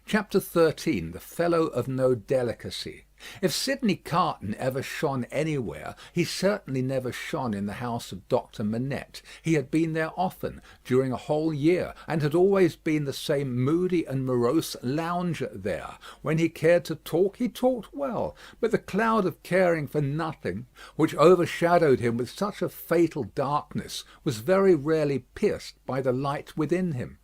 Chapter 13. The Fellow of no Delicacy. If Sydney Carton ever shone anywhere, he certainly never shone in the house of Dr. Manette. He had been there often, during a whole year, and had always been the same moody and morose lounger there. When he cared to talk, he talked well, but the cloud of caring for nothing, which overshadowed him with such a fatal darkness, was very rarely pierced by the light within him.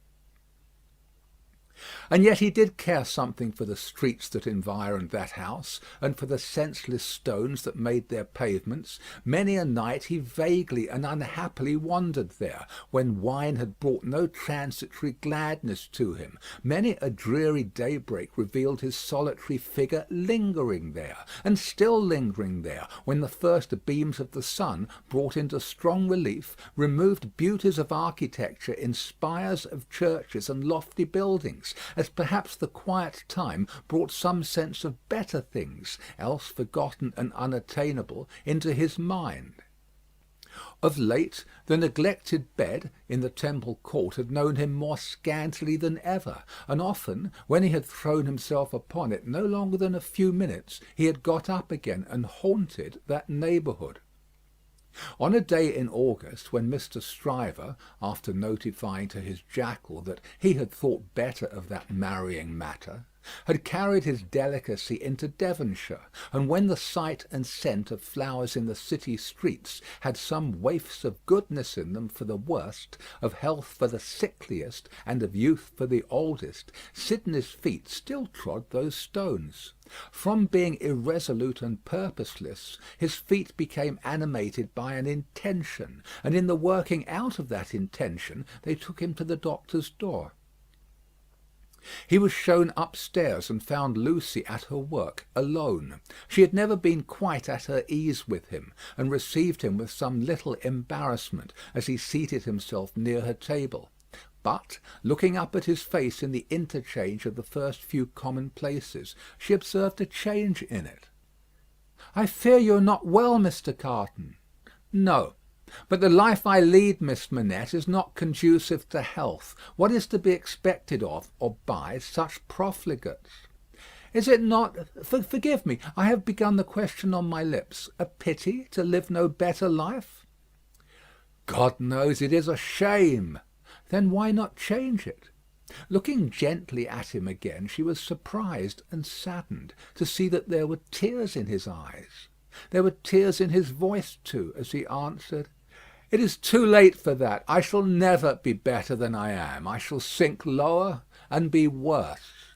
And yet he did care something for the streets that environed that house, and for the senseless stones that made their pavements. Many a night he vaguely and unhappily wandered there, when wine had brought no transitory gladness to him. Many a dreary daybreak revealed his solitary figure lingering there, and still lingering there, when the first beams of the sun, brought into strong relief, removed beauties of architecture in spires of churches and lofty buildings, as perhaps the quiet time brought some sense of better things, else forgotten and unattainable, into his mind. Of late, the neglected bed in the Temple Court had known him more scantily than ever, and often, when he had thrown himself upon it no longer than a few minutes, he had got up again and haunted that neighbourhood. On a day in August, when Mr. Stryver, after notifying to his jackal that he had thought better of that marrying matter, had carried his Delicacy into Devonshire, and when the sight and scent of flowers in the city streets had some waifs of goodness in them for the worst, of health for the sickliest, and of youth for the oldest, Sidney's feet still trod those stones. From being irresolute and purposeless, his feet became animated by an intention, and in the working out of that intention they took him to the doctor's door. He was shown upstairs and found Lucy at her work, alone. She had never been quite at her ease with him, and received him with some little embarrassment as he seated himself near her table. But, looking up at his face in the interchange of the first few commonplaces, she observed a change in it. "I fear you are not well, Mr. Carton." "No. But the life I lead, Miss Manette, is not conducive to health. What is to be expected of, or by, such profligates? Is it not, forgive me, I have begun the question on my lips, a pity to live no better life?" "God knows it is a shame." "Then why not change it?" Looking gently at him again, she was surprised and saddened to see that there were tears in his eyes. There were tears in his voice too, as he answered, "It is too late for that. I shall never be better than I am. I shall sink lower and be worse."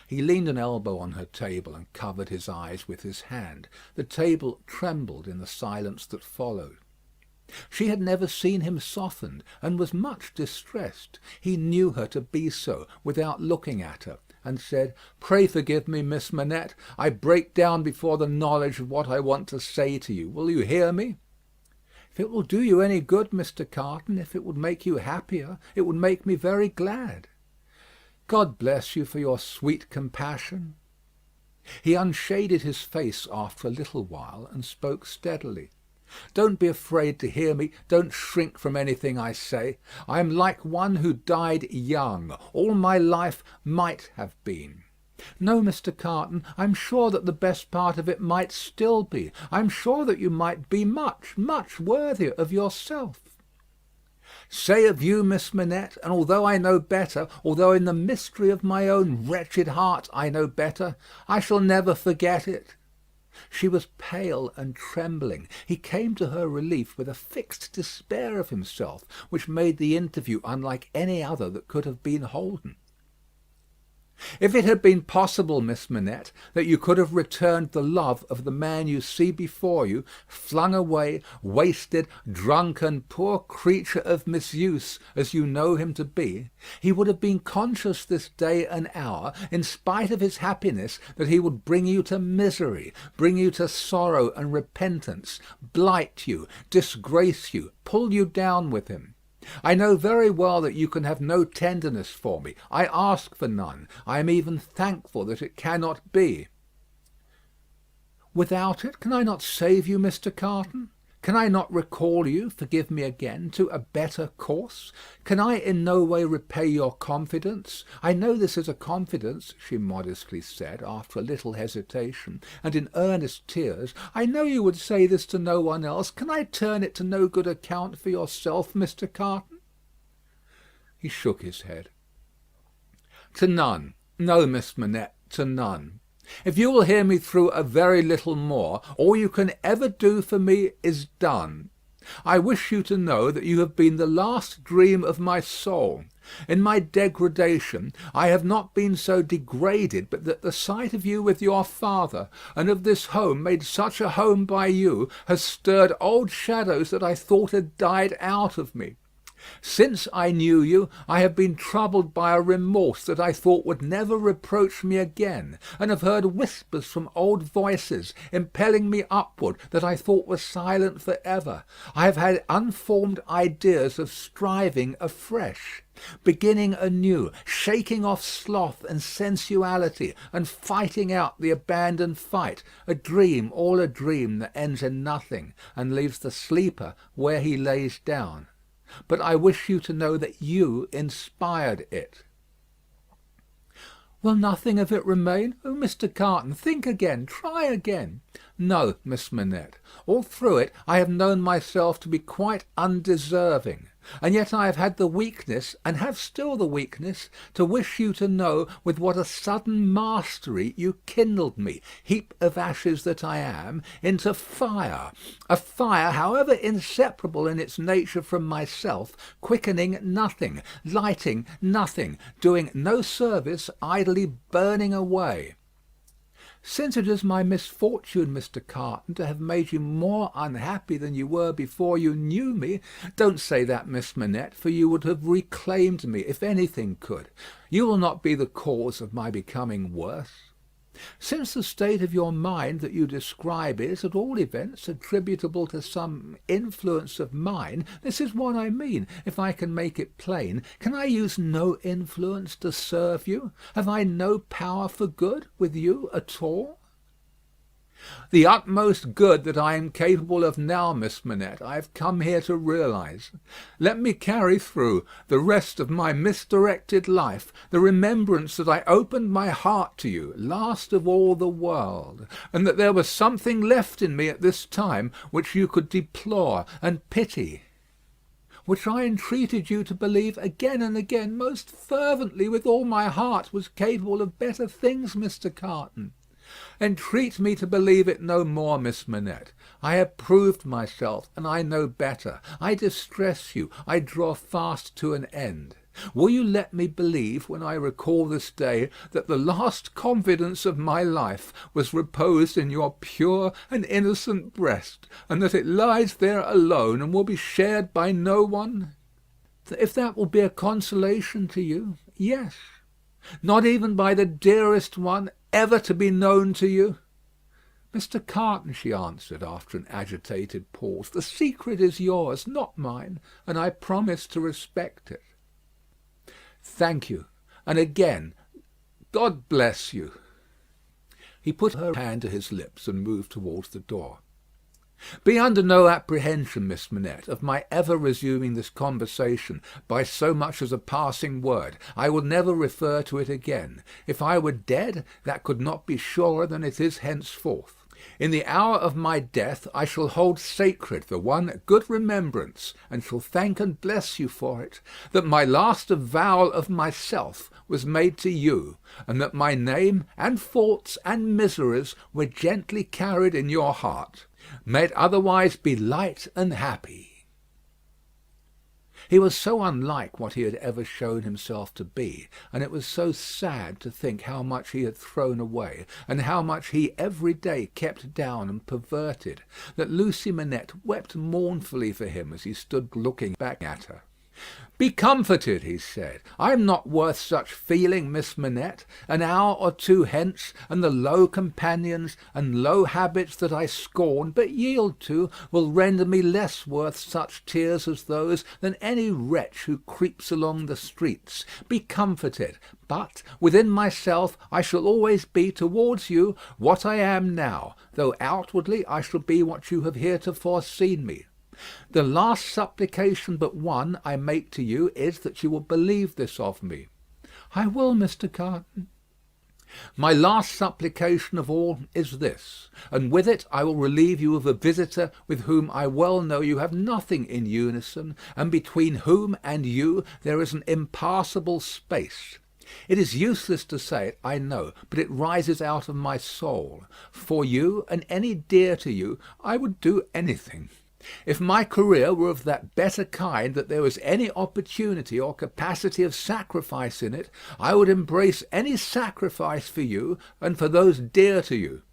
He leaned an elbow on her table and covered his eyes with his hand. The table trembled in the silence that followed. She had never seen him softened, and was much distressed. He knew her to be so, without looking at her, and said, "Pray forgive me, Miss Manette. I break down before the knowledge of what I want to say to you. Will you hear me?" "If it will do you any good, Mr. Carton, if it would make you happier, it would make me very glad." "God bless you for your sweet compassion." He unshaded his face after a little while, and spoke steadily. "Don't be afraid to hear me. Don't shrink from anything I say. I am like one who died young. All my life might have been. No, Mr. Carton, I'm sure that the best part of it might still be. I'm sure that you might be much, much worthier of yourself." "Say of you, Miss Manette, and although I know better, although in the mystery of my own wretched heart I know better, I shall never forget it." She was pale and trembling. He came to her relief with a fixed despair of himself, which made the interview unlike any other that could have been holden. "If it had been possible, Miss Manette, that you could have returned the love of the man you see before you, flung away, wasted, drunken, poor creature of misuse, as you know him to be, he would have been conscious this day and hour, in spite of his happiness, that he would bring you to misery, bring you to sorrow and repentance, blight you, disgrace you, pull you down with him. I know very well that you can have no tenderness for me. I ask for none. I am even thankful that it cannot be." "Without it, can I not save you, Mr. Carton?" Can I not recall you, forgive me again, to a better course? Can I in no way repay your confidence? I know this is a confidence," she modestly said, after a little hesitation, and in earnest tears. "I know you would say this to no one else. Can I turn it to no good account for yourself, Mr. Carton?" He shook his head. "To none. No, Miss Manette, to none. If you will hear me through a very little more, all you can ever do for me is done. I wish you to know that you have been the last dream of my soul. In my degradation I have not been so degraded but that the sight of you with your father, and of this home made such a home by you, has stirred old shadows that I thought had died out of me. Since I knew you, I have been troubled by a remorse that I thought would never reproach me again, and have heard whispers from old voices, impelling me upward, that I thought were silent for ever. I have had unformed ideas of striving afresh, beginning anew, shaking off sloth and sensuality, and fighting out the abandoned fight, a dream, all a dream that ends in nothing, and leaves the sleeper where he lays down. But I wish you to know that you inspired it." "Will nothing of it remain? Oh, Mr. Carton, think again, try again." "No, Miss Manette. All through it I have known myself to be quite undeserving. And yet I have had the weakness, and have still the weakness, to wish you to know with what a sudden mastery you kindled me, heap of ashes that I am, into fire. A fire, however inseparable in its nature from myself, quickening nothing, lighting nothing, doing no service, idly burning away. Since it is my misfortune, Mr. Carton, to have made you more unhappy than you were before you knew me—" "Don't say that, Miss Manette, for you would have reclaimed me, if anything could. You will not be the cause of my becoming worse. Since the state of your mind that you describe is, at all events, attributable to some influence of mine, this is what I mean, if I can make it plain. Can I use no influence to serve you? Have I no power for good with you at all?" "The utmost good that I am capable of now, Miss Manette, I have come here to realise. Let me carry through the rest of my misdirected life the remembrance that I opened my heart to you, last of all the world, and that there was something left in me at this time which you could deplore and pity, which I entreated you to believe again and again most fervently with all my heart was capable of better things, Mr. Carton. Entreat me to believe it no more, Miss Manette. I have proved myself, and I know better. I distress you. I draw fast to an end. Will you let me believe, when I recall this day, that the last confidence of my life was reposed in your pure and innocent breast, and that it lies there alone, and will be shared by no one? If that will be a consolation to you, yes. Not even by the dearest one ever to be known to you?" "Mr. Carton," she answered, after an agitated pause, "the secret is yours, not mine, and I promise to respect it." "Thank you, and again, God bless you." He put her hand to his lips and moved towards the door. "Be under no apprehension, Miss Manette, of my ever resuming this conversation by so much as a passing word. I will never refer to it again. If I were dead, that could not be surer than it is henceforth. In the hour of my death I shall hold sacred the one good remembrance, and shall thank and bless you for it, that my last avowal of myself was made to you, and that my name and faults and miseries were gently carried in your heart. May it otherwise be light and happy." He was so unlike what he had ever shown himself to be, and it was so sad to think how much he had thrown away, and how much he every day kept down and perverted, that Lucy Manette wept mournfully for him as he stood looking back at her. "Be comforted," he said. "I am not worth such feeling, Miss Manette. An hour or two hence, and the low companions and low habits that I scorn but yield to will render me less worth such tears as those than any wretch who creeps along the streets. Be comforted. But within myself I shall always be towards you what I am now, though outwardly I shall be what you have heretofore seen me. The last supplication but one I make to you is that you will believe this of me." "I will, Mr. Carton." "My last supplication of all is this, and with it I will relieve you of a visitor with whom I well know you have nothing in unison, and between whom and you there is an impassable space. It is useless to say it, I know, but it rises out of my soul. For you, and any dear to you, I would do anything. If my career were of that better kind that there was any opportunity or capacity of sacrifice in it, I would embrace any sacrifice for you and for those dear to you.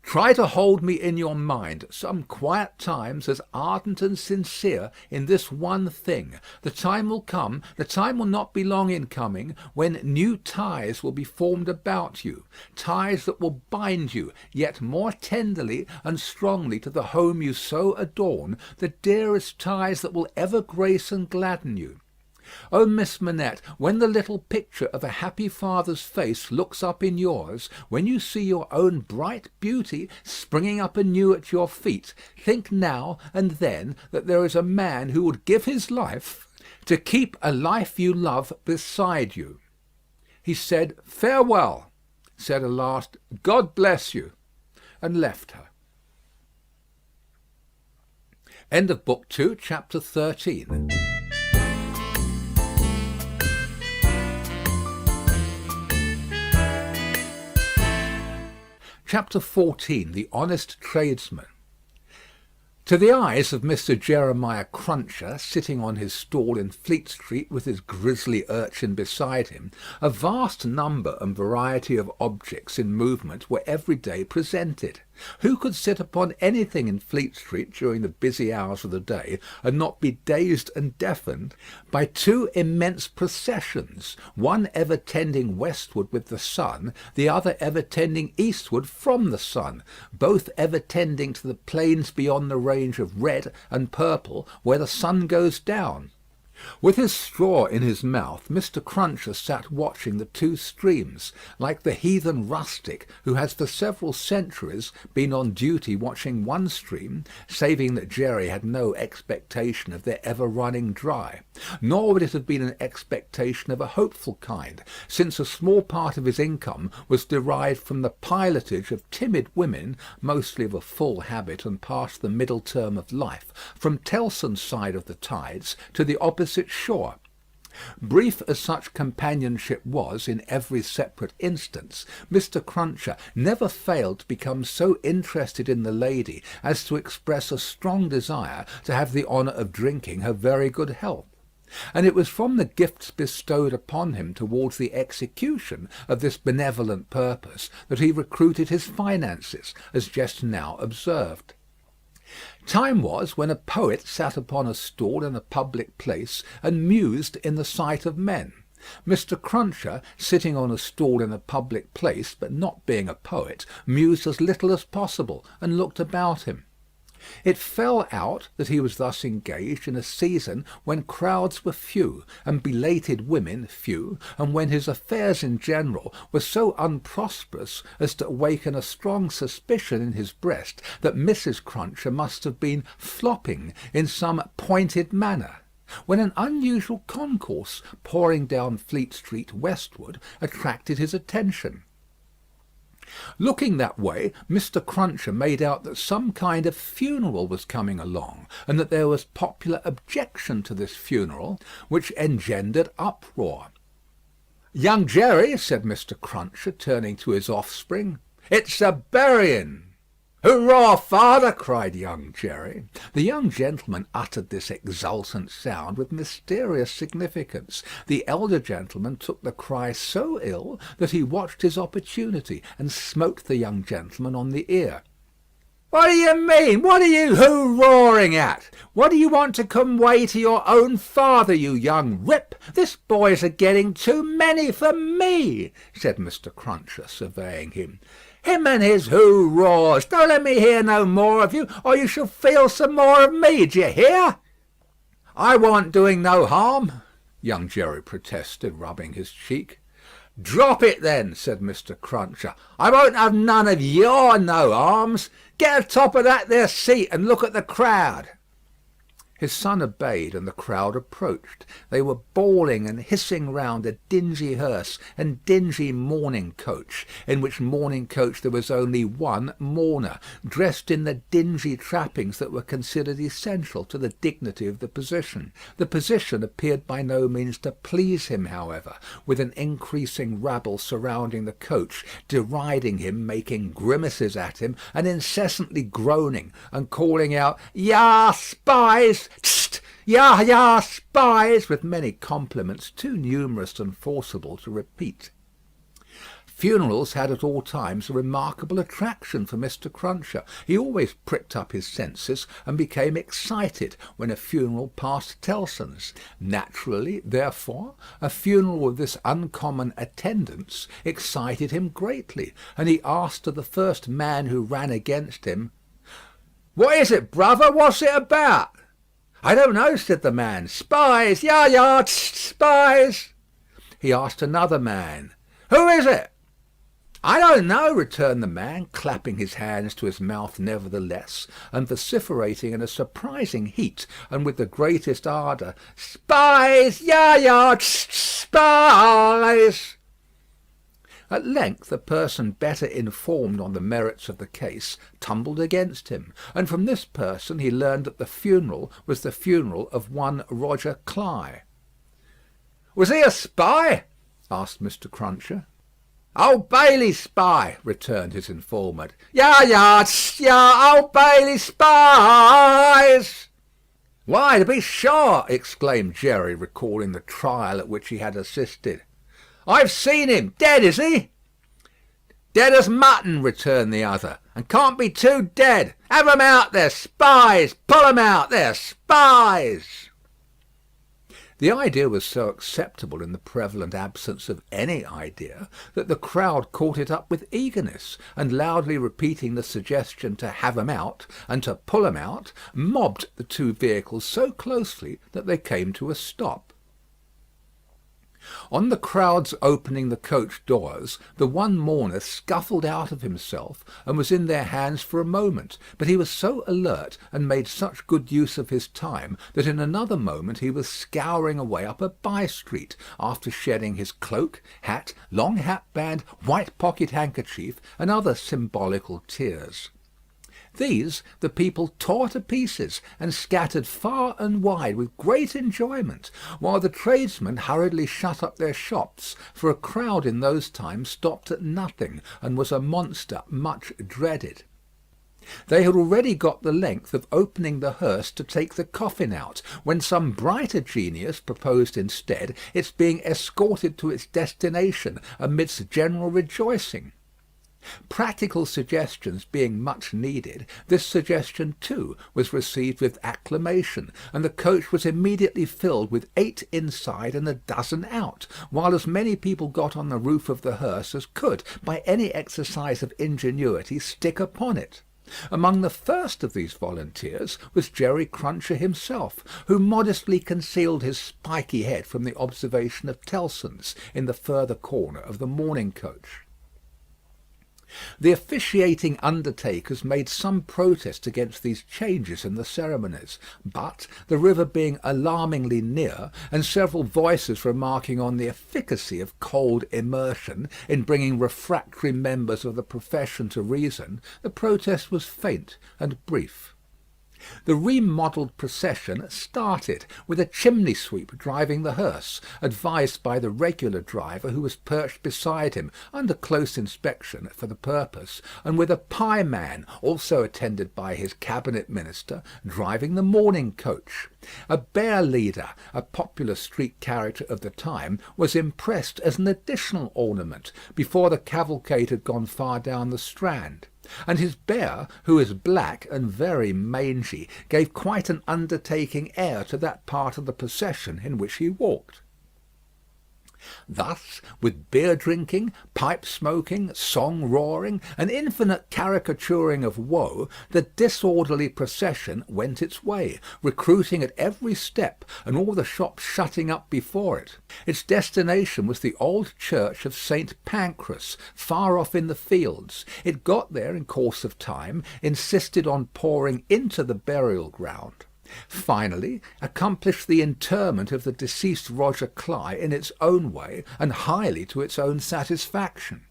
Try to hold me in your mind some quiet times as ardent and sincere in this one thing. The time will come, the time will not be long in coming, when new ties will be formed about you, ties that will bind you yet more tenderly and strongly to the home you so adorn, the dearest ties that will ever grace and gladden you. Oh, Miss Manette, when the little picture of a happy father's face looks up in yours, when you see your own bright beauty springing up anew at your feet, think now and then that there is a man who would give his life to keep a life you love beside you." He said farewell, said a last "God bless you," and left her. End of Book 2, Chapter 13. Chapter 14. The Honest Tradesman. To the eyes of Mr. Jeremiah Cruncher, sitting on his stall in Fleet Street with his grisly urchin beside him, a vast number and variety of objects in movement were every day presented. Who could sit upon anything in Fleet Street during the busy hours of the day and not be dazed and deafened by two immense processions, one ever tending westward with the sun, the other ever tending eastward from the sun, both ever tending to the plains beyond the range of red and purple where the sun goes down? With his straw in his mouth, Mr. Cruncher sat watching the two streams, like the heathen rustic who has for several centuries been on duty watching one stream, saving that Jerry had no expectation of their ever running dry. Nor would it have been an expectation of a hopeful kind, since a small part of his income was derived from the pilotage of timid women, mostly of a full habit and past the middle term of life, from Tellson's side of the tides to the opposite shore. Brief as such companionship was in every separate instance, Mr. Cruncher never failed to become so interested in the lady as to express a strong desire to have the honour of drinking her very good health. And it was from the gifts bestowed upon him towards the execution of this benevolent purpose that he recruited his finances, as just now observed. Time was when a poet sat upon a stall in a public place and mused in the sight of men. Mr. Cruncher, sitting on a stall in a public place, but not being a poet, mused as little as possible, and looked about him. It fell out that he was thus engaged in a season when crowds were few, and belated women few, and when his affairs in general were so unprosperous as to awaken a strong suspicion in his breast that Mrs. Cruncher must have been flopping in some pointed manner, when an unusual concourse pouring down Fleet Street westward attracted his attention. Looking that way, Mr. Cruncher made out that some kind of funeral was coming along, and that there was popular objection to this funeral, which engendered uproar. "Young Jerry," said Mr. Cruncher, turning to his offspring, "it's a burying." "Hurrah, father!" cried young Jerry. The young gentleman uttered this exultant sound with mysterious significance. The elder gentleman took the cry so ill that he watched his opportunity and smote the young gentleman on the ear. What do you mean? What are you hoo-roaring at? What do you want to convey to your own father, you young rip? This boy's a getting too many for me, said Mr. Cruncher, surveying him. Him and his hoo-roars. Don't let me hear no more of you, or you shall feel some more of me, d'ye hear? I warn't doing no harm, young Jerry protested, rubbing his cheek. Drop it then, said Mr. Cruncher. I won't have none of your no-harms. Get atop of that there seat and look at the crowd. His son obeyed, and the crowd approached. They were bawling and hissing round a dingy hearse and dingy mourning coach, in which mourning coach there was only one mourner, dressed in the dingy trappings that were considered essential to the dignity of the position. The position appeared by no means to please him, however, with an increasing rabble surrounding the coach, deriding him, making grimaces at him, and incessantly groaning and calling out, "Ya spies! Tst! Ya, ya, spies!" with many compliments too numerous and forcible to repeat. Funerals had at all times a remarkable attraction for Mr. Cruncher. He always pricked up his senses and became excited when a funeral passed Tellson's. Naturally, therefore, a funeral with this uncommon attendance excited him greatly, and he asked of the first man who ran against him, "What is it, brother? What's it about?" "I don't know," said the man. "Spies! Ya, ya, tst, spies!" He asked another man, "Who is it?" "I don't know," returned the man, clapping his hands to his mouth nevertheless, and vociferating in a surprising heat and with the greatest ardour, "Spies! Ya, ya, tst, spies!" At length a person better informed on the merits of the case tumbled against him, and from this person he learned that the funeral was the funeral of one Roger Cly. "Was he a spy?" asked Mr. Cruncher. "Old Bailey spy," returned his informant. "Ya, ya, tst, ya, Old Bailey spies!" "Why, to be sure!" exclaimed Jerry, recalling the trial at which he had assisted. "I've seen him. Dead, is he?" "Dead as mutton," returned the other, "and can't be too dead. Have 'em out there, spies! Pull 'em out there, spies!" The idea was so acceptable in the prevalent absence of any idea that the crowd caught it up with eagerness, and loudly repeating the suggestion to have 'em out and to pull 'em out, mobbed the two vehicles so closely that they came to a stop. On the crowd's opening the coach doors, the one mourner scuffled out of himself and was in their hands for a moment, but he was so alert and made such good use of his time that in another moment he was scouring away up a by-street, after shedding his cloak, hat, long hat-band, white pocket-handkerchief, and other symbolical tears. These the people tore to pieces and scattered far and wide with great enjoyment, while the tradesmen hurriedly shut up their shops, for a crowd in those times stopped at nothing, and was a monster much dreaded. They had already got the length of opening the hearse to take the coffin out, when some brighter genius proposed instead its being escorted to its destination amidst general rejoicing. Practical suggestions being much needed, this suggestion too was received with acclamation, and the coach was immediately filled with 8 inside and a dozen out, while as many people got on the roof of the hearse as could, by any exercise of ingenuity, stick upon it. Among the first of these volunteers was Jerry Cruncher himself, who modestly concealed his spiky head from the observation of Tellson's in the further corner of the mourning coach. The officiating undertakers made some protest against these changes in the ceremonies, but, the river being alarmingly near, and several voices remarking on the efficacy of cold immersion in bringing refractory members of the profession to reason, the protest was faint and brief. The remodelled procession started, with a chimney sweep driving the hearse, advised by the regular driver who was perched beside him, under close inspection for the purpose, and with a pieman, also attended by his cabinet minister, driving the mourning coach. A bear leader, a popular street character of the time, was impressed as an additional ornament, before the cavalcade had gone far down the Strand. and his bear, who was black and very mangy, gave quite an undertaking air to that part of the procession in which he walked. Thus, with beer drinking, pipe smoking, song roaring, and infinite caricaturing of woe, the disorderly procession went its way, recruiting at every step, and all the shops shutting up before it. Its destination was the old church of St. Pancras, far off in the fields. It got there in course of time, insisted on pouring into the burial ground, finally accomplished the interment of the deceased Roger Cly in its own way, and highly to its own satisfaction.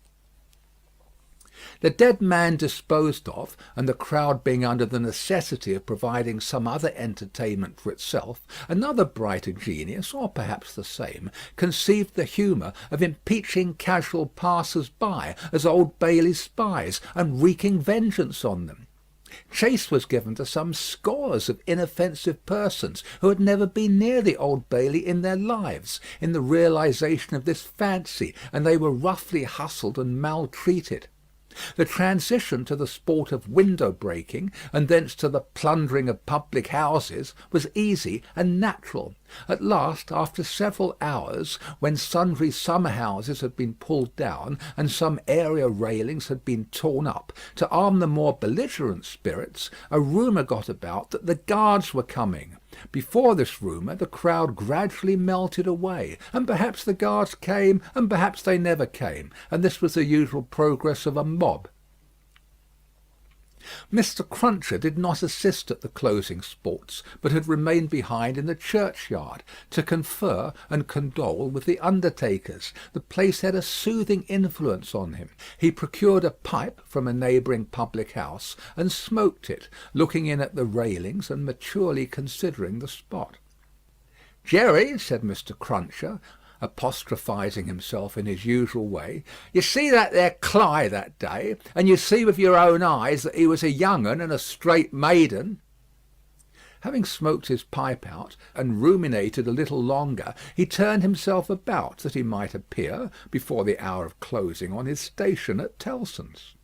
The dead man disposed of, and the crowd being under the necessity of providing some other entertainment for itself, another brighter genius, or perhaps the same, conceived the humour of impeaching casual passers-by as Old Bailey spies, and wreaking vengeance on them. Chase was given to some scores of inoffensive persons who had never been near the Old Bailey in their lives, in the realization of this fancy, and they were roughly hustled and maltreated. The transition to the sport of window breaking, and thence to the plundering of public houses, was easy and natural. At last, after several hours, when sundry summer houses had been pulled down, and some area railings had been torn up, to arm the more belligerent spirits, a rumour got about that the guards were coming. Before this rumour the crowd gradually melted away, and perhaps the guards came, and perhaps they never came, and this was the usual progress of a mob. Mr. Cruncher did not assist at the closing sports, but had remained behind in the churchyard, to confer and condole with the undertakers. The place had a soothing influence on him. He procured a pipe from a neighbouring public house, and smoked it, looking in at the railings and maturely considering the spot. "Jerry," said Mr. Cruncher, apostrophising himself in his usual way, "you see that there Cly that day, and you see with your own eyes that he was a young un and a straight maiden." Having smoked his pipe out, and ruminated a little longer, he turned himself about, that he might appear, before the hour of closing, on his station at Tellson's.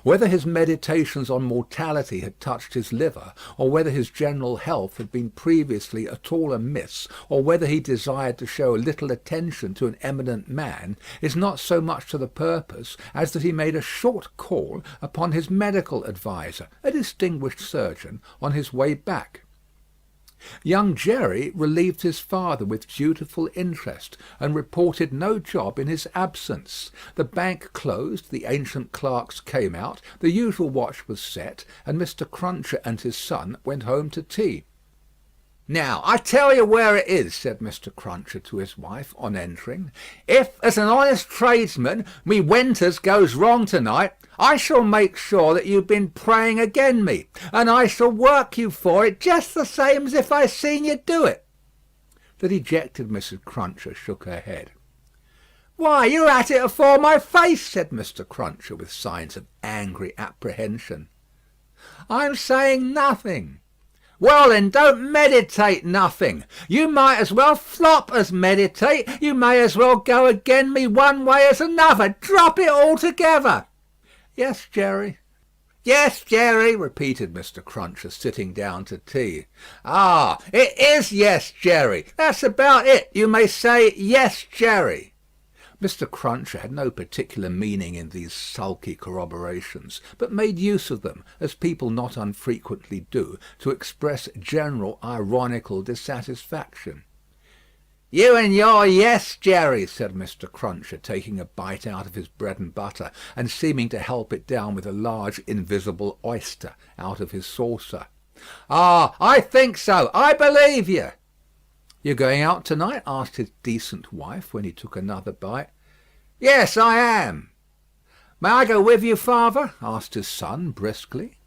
Whether his meditations on mortality had touched his liver, or whether his general health had been previously at all amiss, or whether he desired to show a little attention to an eminent man, is not so much to the purpose as that he made a short call upon his medical adviser, a distinguished surgeon, on his way back. Young Jerry relieved his father with dutiful interest, and reported no job in his absence. The bank closed, the ancient clerks came out, the usual watch was set, and Mr. Cruncher and his son went home to tea. "Now, I tell you where it is," said Mr. Cruncher to his wife, on entering. "If, as an honest tradesman, me winters goes wrong to-night, I shall make sure that you've been praying again me, and I shall work you for it just the same as if I seen you do it." The dejected Mrs. Cruncher shook her head. "Why, you're at it afore my face," said Mr. Cruncher, with signs of angry apprehension. "I'm saying nothing." "Well, then, don't meditate nothing. You might as well flop as meditate. You may as well go again me one way as another. Drop it altogether." "Yes, Jerry." "Yes, Jerry," repeated Mr. Cruncher, sitting down to tea. "Ah, it is yes, Jerry. That's about it. You may say yes, Jerry." Mr. Cruncher had no particular meaning in these sulky corroborations, but made use of them, as people not unfrequently do, to express general ironical dissatisfaction. "You and your yes, Jerry," said Mr. Cruncher, taking a bite out of his bread and butter, and seeming to help it down with a large invisible oyster out of his saucer. "Ah, I think so. I believe you." "You're going out to-night?" asked his decent wife, when he took another bite. "Yes, I am." "May I go with you, father?" asked his son, briskly.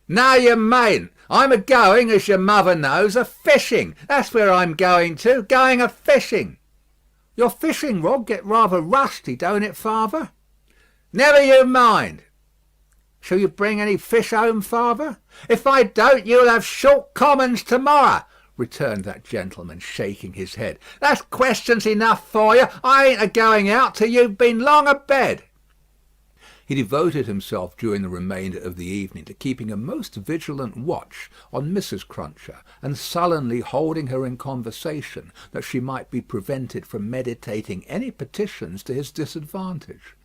"No, you mayn't. I'm a-going, as your mother knows, a-fishing. That's where I'm going to, going a-fishing." "Your fishing rod get rather rusty, don't it, father?" "Never you mind." "Shall you bring any fish home, father?" "If I don't, you'll have short commons to-morrow," returned that gentleman, shaking his head. "That's questions enough for you. I ain't a-going out till you've been long a-bed." He devoted himself during the remainder of the evening to keeping a most vigilant watch on Mrs. Cruncher, and sullenly holding her in conversation, that she might be prevented from meditating any petitions to his disadvantage.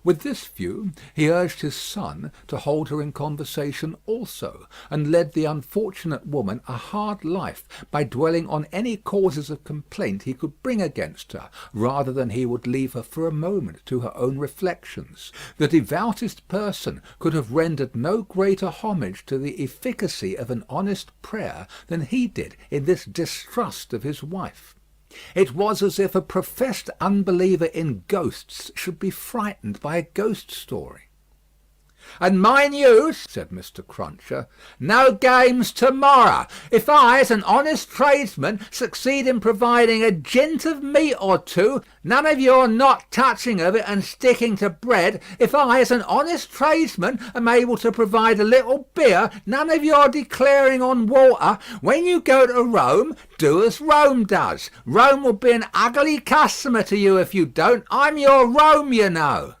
With this view, he urged his son to hold her in conversation also, and led the unfortunate woman a hard life by dwelling on any causes of complaint he could bring against her, rather than he would leave her for a moment to her own reflections. The devoutest person could have rendered no greater homage to the efficacy of an honest prayer than he did in this distrust of his wife. It was as if a professed unbeliever in ghosts should be frightened by a ghost story. "And mind you," said Mr. Cruncher, "no games to-morrow. If I, as an honest tradesman, succeed in providing a jint of meat or two, none of your not touching of it and sticking to bread. If I, as an honest tradesman, am able to provide a little beer, none of your declaring on water. When you go to Rome, do as Rome does. Rome will be an ugly customer to you if you don't. I'm your Rome, you know."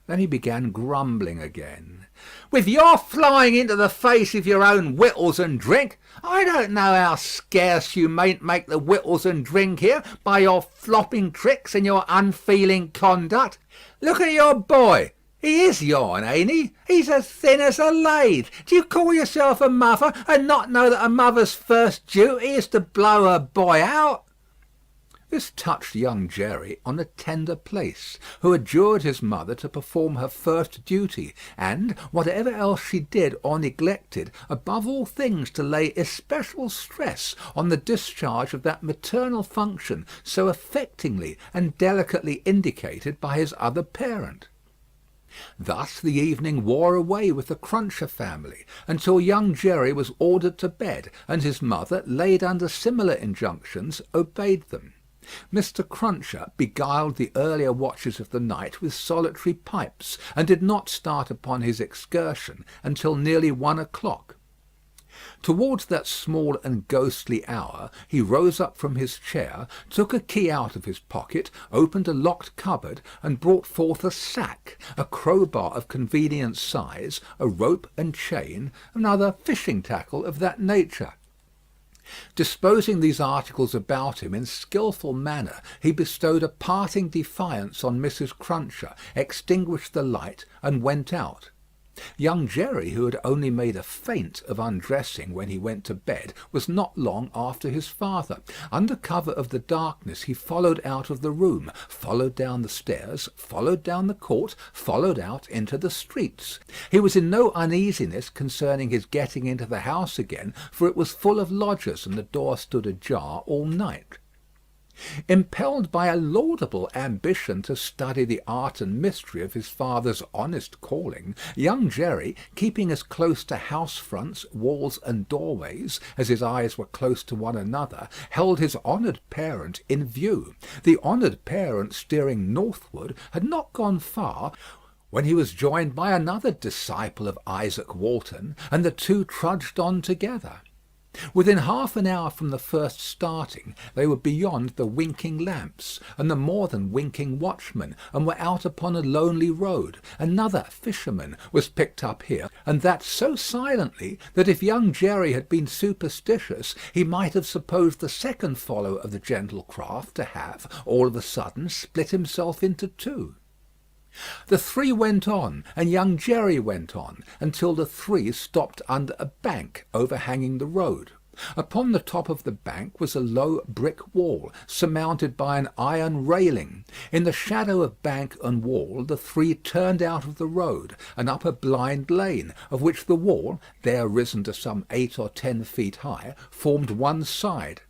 Then he began grumbling again. "With your flying into the face of your own wittles and drink, I don't know how scarce you mayn't make the wittles and drink here by your flopping tricks and your unfeeling conduct. Look at your boy. He is yourn, ain't he? He's as thin as a lathe. Do you call yourself a mother and not know that a mother's first duty is to blow her boy out?" This touched young Jerry on a tender place, who adjured his mother to perform her first duty, and, whatever else she did or neglected, above all things to lay especial stress on the discharge of that maternal function so affectingly and delicately indicated by his other parent. Thus the evening wore away with the Cruncher family, until young Jerry was ordered to bed, and his mother, laid under similar injunctions, obeyed them. Mr. Cruncher beguiled the earlier watches of the night with solitary pipes, and did not start upon his excursion until nearly 1 o'clock. Towards that small and ghostly hour he rose up from his chair, took a key out of his pocket, opened a locked cupboard, and brought forth a sack, a crowbar of convenient size, a rope and chain, and other fishing tackle of that nature. Disposing these articles about him in skilful manner, he bestowed a parting defiance on Mrs. Cruncher, extinguished the light, and went out. Young Jerry, who had only made a feint of undressing when he went to bed, was not long after his father. Under cover of the darkness he followed out of the room, followed down the stairs, followed down the court, followed out into the streets. He was in no uneasiness concerning his getting into the house again, for it was full of lodgers, and the door stood ajar all night. Impelled by a laudable ambition to study the art and mystery of his father's honest calling, young Jerry, keeping as close to house fronts, walls, and doorways as his eyes were close to one another, held his honoured parent in view. The honoured parent, steering northward, had not gone far when he was joined by another disciple of Isaac Walton, and the two trudged on together. Within half an hour from the first starting, they were beyond the winking lamps, and the more than winking watchman, and were out upon a lonely road. Another fisherman was picked up here, and that so silently that if young Jerry had been superstitious, he might have supposed the second follower of the gentle craft to have, all of a sudden, split himself into two. The three went on, and young Jerry went on, until the three stopped under a bank overhanging the road. Upon the top of the bank was a low brick wall, surmounted by an iron railing. In the shadow of bank and wall the three turned out of the road, and up a blind lane, of which the wall, there risen to some 8 or 10 feet high, formed one side.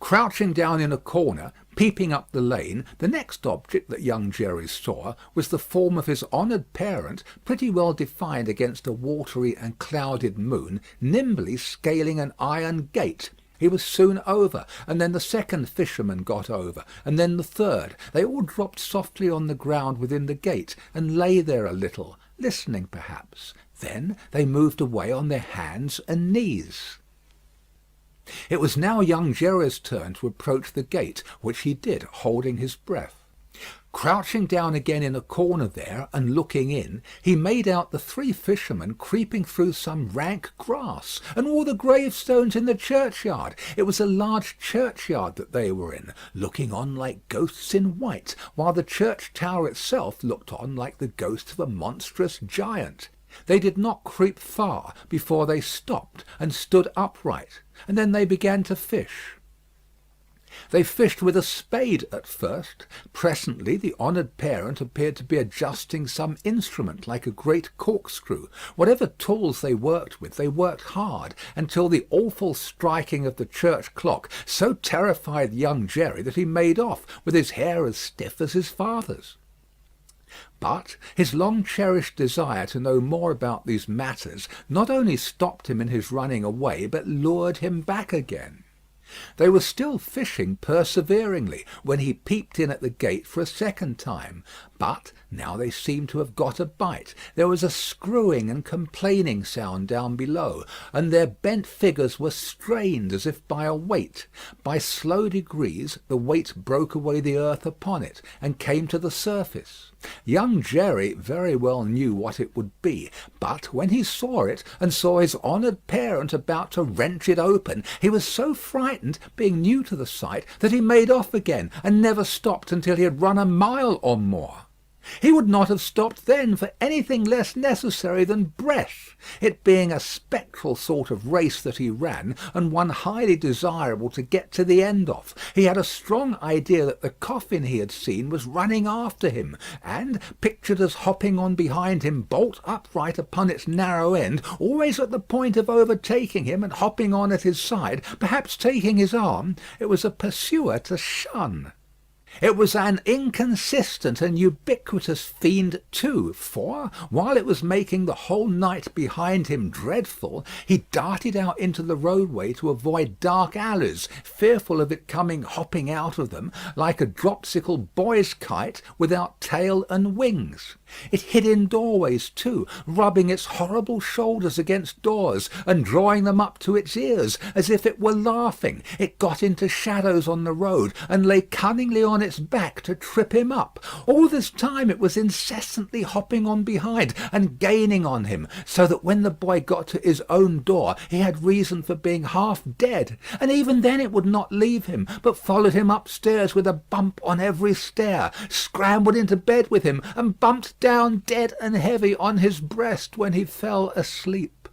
Crouching down in a corner, peeping up the lane, the next object that young Jerry saw was the form of his honoured parent, pretty well defined against a watery and clouded moon, nimbly scaling an iron gate. He was soon over, and then the second fisherman got over, and then the third. They all dropped softly on the ground within the gate, and lay there a little, listening perhaps. Then they moved away on their hands and knees. It was now young Jerry's turn to approach the gate, which he did, holding his breath. Crouching down again in a corner there, and looking in, he made out the three fishermen creeping through some rank grass, and all the gravestones in the churchyard. It was a large churchyard that they were in, looking on like ghosts in white, while the church tower itself looked on like the ghost of a monstrous giant. They did not creep far before they stopped and stood upright, and then they began to fish. They fished with a spade at first. Presently the honoured parent appeared to be adjusting some instrument like a great corkscrew. Whatever tools they worked with, they worked hard, until the awful striking of the church clock so terrified young Jerry that he made off, with his hair as stiff as his father's. But his long-cherished desire to know more about these matters not only stopped him in his running away, but lured him back again. They were still fishing perseveringly when he peeped in at the gate for a second time. But now they seemed to have got a bite. There was a screwing and complaining sound down below, and their bent figures were strained as if by a weight. By slow degrees the weight broke away the earth upon it, and came to the surface. Young Jerry very well knew what it would be, but when he saw it, and saw his honoured parent about to wrench it open, he was so frightened, being new to the sight, that he made off again, and never stopped until he had run a mile or more. He would not have stopped then for anything less necessary than breath, it being a spectral sort of race that he ran, and one highly desirable to get to the end of. He had a strong idea that the coffin he had seen was running after him, and pictured as hopping on behind him bolt upright upon its narrow end, always at the point of overtaking him and hopping on at his side, perhaps taking his arm. It was a pursuer to shun. It was an inconsistent and ubiquitous fiend too, for, while it was making the whole night behind him dreadful, he darted out into the roadway to avoid dark alleys, fearful of it coming hopping out of them, like a dropsical boy's kite without tail and wings. It hid in doorways too, rubbing its horrible shoulders against doors, and drawing them up to its ears, as if it were laughing. It got into shadows on the road, and lay cunningly on its back to trip him up. All this time it was incessantly hopping on behind and gaining on him, so that when the boy got to his own door he had reason for being half dead, and even then it would not leave him, but followed him upstairs with a bump on every stair, scrambled into bed with him, and bumped down dead and heavy on his breast when he fell asleep.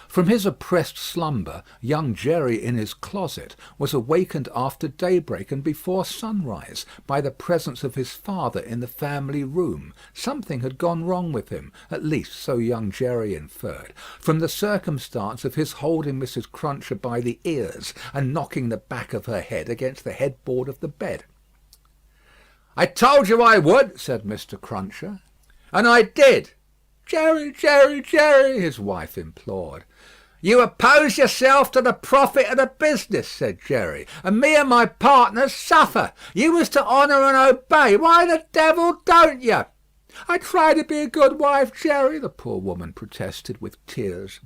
From his oppressed slumber, young Jerry in his closet was awakened after daybreak and before sunrise by the presence of his father in the family room. Something had gone wrong with him, at least so young Jerry inferred, from the circumstance of his holding Mrs. Cruncher by the ears and knocking the back of her head against the headboard of the bed. "I told you I would," said Mr. Cruncher. "And I did." "Jerry, Jerry, Jerry," his wife implored. "You oppose yourself to the profit of the business," said Jerry, "and me and my partners suffer. You was to honour and obey. Why the devil don't you?" "I try to be a good wife, Jerry," the poor woman protested with tears.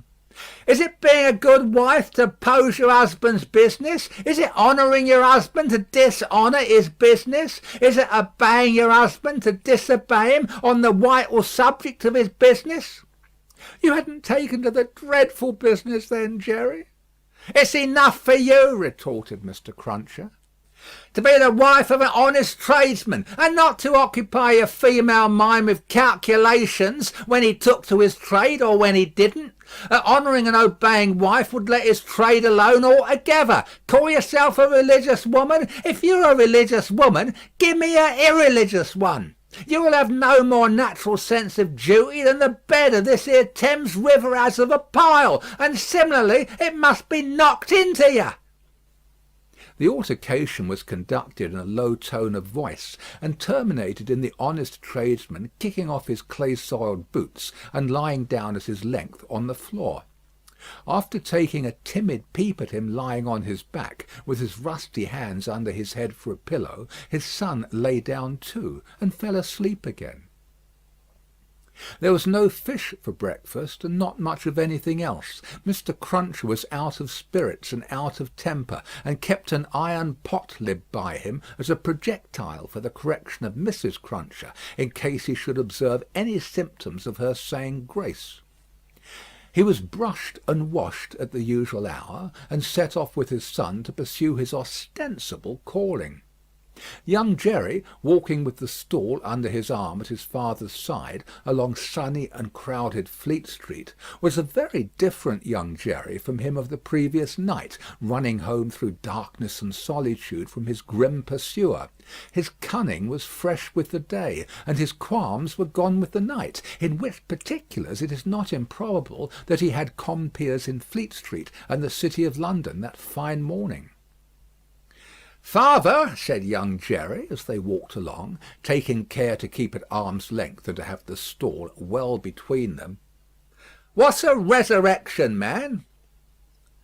"Is it being a good wife to oppose your husband's business? Is it honouring your husband to dishonour his business? Is it obeying your husband to disobey him on the vital subject of his business?" "You hadn't taken to the dreadful business then, Jerry." "It's enough for you," retorted Mr. Cruncher. "To be the wife of an honest tradesman, and not to occupy your female mind with calculations when he took to his trade or when he didn't. An honouring and obeying wife would let his trade alone altogether. Call yourself a religious woman? If you're a religious woman, give me an irreligious one. You will have no more natural sense of duty than the bed of this here Thames River has of a pile, and similarly it must be knocked into you." The altercation was conducted in a low tone of voice, and terminated in the honest tradesman kicking off his clay-soiled boots and lying down at his length on the floor. After taking a timid peep at him lying on his back, with his rusty hands under his head for a pillow, his son lay down too, and fell asleep again. There was no fish for breakfast, and not much of anything else. Mr. Cruncher was out of spirits and out of temper, and kept an iron pot lid by him as a projectile for the correction of Mrs. Cruncher, in case he should observe any symptoms of her saying grace. He was brushed and washed at the usual hour, and set off with his son to pursue his ostensible calling. Young Jerry, walking with the stool under his arm at his father's side along sunny and crowded Fleet Street, was a very different young Jerry from him of the previous night, running home through darkness and solitude from his grim pursuer. His cunning was fresh with the day, and his qualms were gone with the night, in which particulars it is not improbable that he had compeers in Fleet Street and the City of London that fine morning. "Father," said young Jerry, as they walked along, taking care to keep at arm's length and to have the stall well between them, "what's a resurrection man?"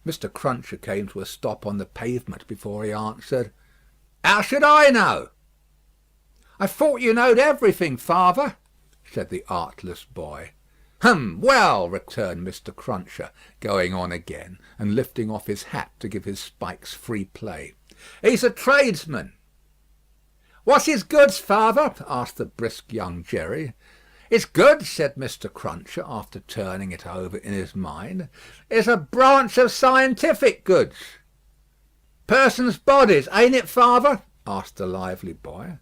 Mr. Cruncher came to a stop on the pavement before he answered, "How should I know?" "I thought you knowed everything, father," said the artless boy. Well," returned Mr. Cruncher, going on again, and lifting off his hat to give his spikes free play. "He's a tradesman." "What's his goods, father?" asked the brisk young Jerry. "His goods," said Mr. Cruncher, after turning it over in his mind, "is a branch of scientific goods." "Persons' bodies, ain't it, father?" asked the lively boy.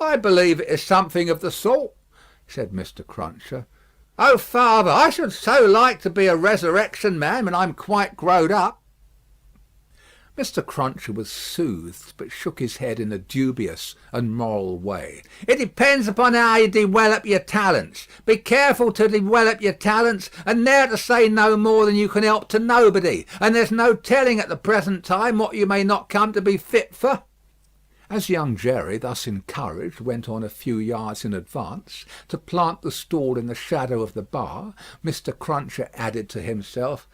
"I believe it is something of the sort," said Mr. Cruncher. "Oh, father, I should so like to be a resurrection man when I'm quite growed up." Mr. Cruncher was soothed, but shook his head in a dubious and moral way. "It depends upon how you develop your talents. Be careful to develop your talents, and ne'er to say no more than you can help to nobody, and there's no telling at the present time what you may not come to be fit for." As young Jerry, thus encouraged, went on a few yards in advance, to plant the stall in the shadow of the bar, Mr. Cruncher added to himself,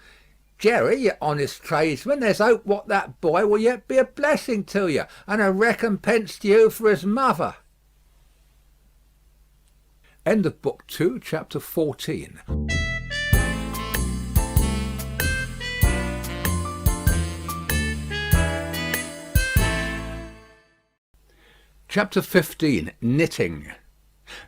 "Jerry, you honest tradesman, there's hope what that boy will yet be a blessing to you, and a recompense to you for his mother." End of Book 2, Chapter 14. Chapter 15. Knitting.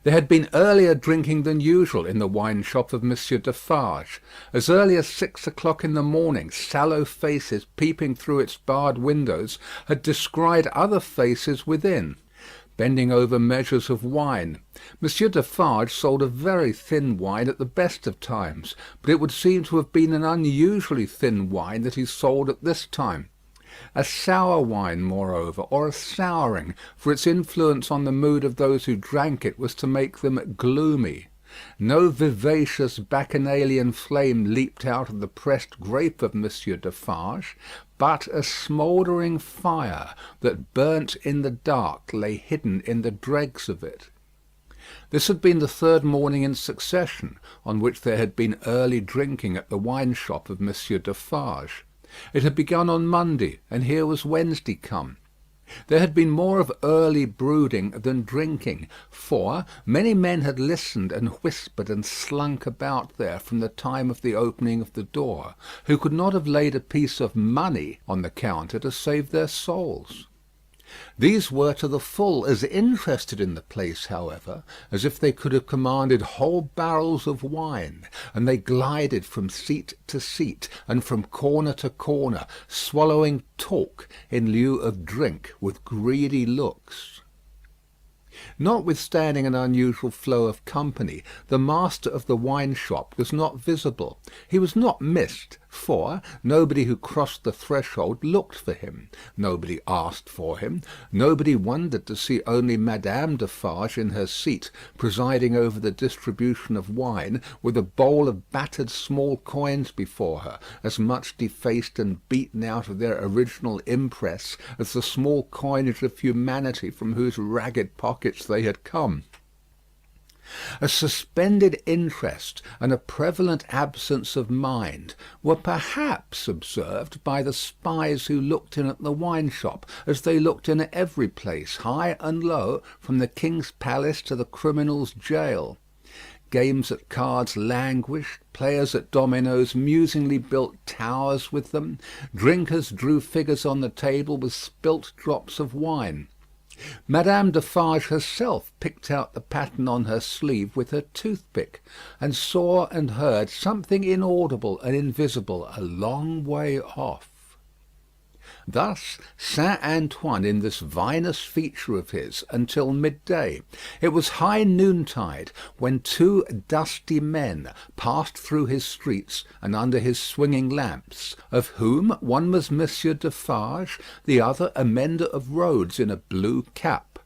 There had been earlier drinking than usual in the wine shop of Monsieur Defarge. As early as 6 o'clock in the morning, sallow faces peeping through its barred windows had descried other faces within, bending over measures of wine. Monsieur Defarge sold a very thin wine at the best of times, but it would seem to have been an unusually thin wine that he sold at this time. A sour wine, moreover, or a souring, for its influence on the mood of those who drank it was to make them gloomy. No vivacious bacchanalian flame leaped out of the pressed grape of Monsieur Defarge, but a smouldering fire that burnt in the dark lay hidden in the dregs of it. This had been the third morning in succession on which there had been early drinking at the wine shop of Monsieur Defarge. It had begun on Monday, and here was Wednesday come. There had been more of early brooding than drinking, for many men had listened and whispered and slunk about there from the time of the opening of the door, who could not have laid a piece of money on the counter to save their souls. These were to the full as interested in the place, however, as if they could have commanded whole barrels of wine, and they glided from seat to seat, and from corner to corner, swallowing talk in lieu of drink with greedy looks. Notwithstanding an unusual flow of company, the master of the wine shop was not visible. He was not missed, for nobody who crossed the threshold looked for him. Nobody asked for him. Nobody wondered to see only Madame Defarge in her seat, presiding over the distribution of wine, with a bowl of battered small coins before her, as much defaced and beaten out of their original impress as the small coinage of humanity from whose ragged pockets they had come. A suspended interest and a prevalent absence of mind were perhaps observed by the spies who looked in at the wine shop, as they looked in at every place, high and low, from the king's palace to the criminal's jail. games at cards languished, players at dominoes musingly built towers with them, drinkers drew figures on the table with spilt drops of wine. Madame Defarge herself picked out the pattern on her sleeve with her toothpick, and saw and heard something inaudible and invisible a long way off. Thus Saint Antoine in this vinous feature of his until midday. It was high noontide when two dusty men passed through his streets and under his swinging lamps, of whom one was Monsieur Defarge, the other a mender of roads in a blue cap.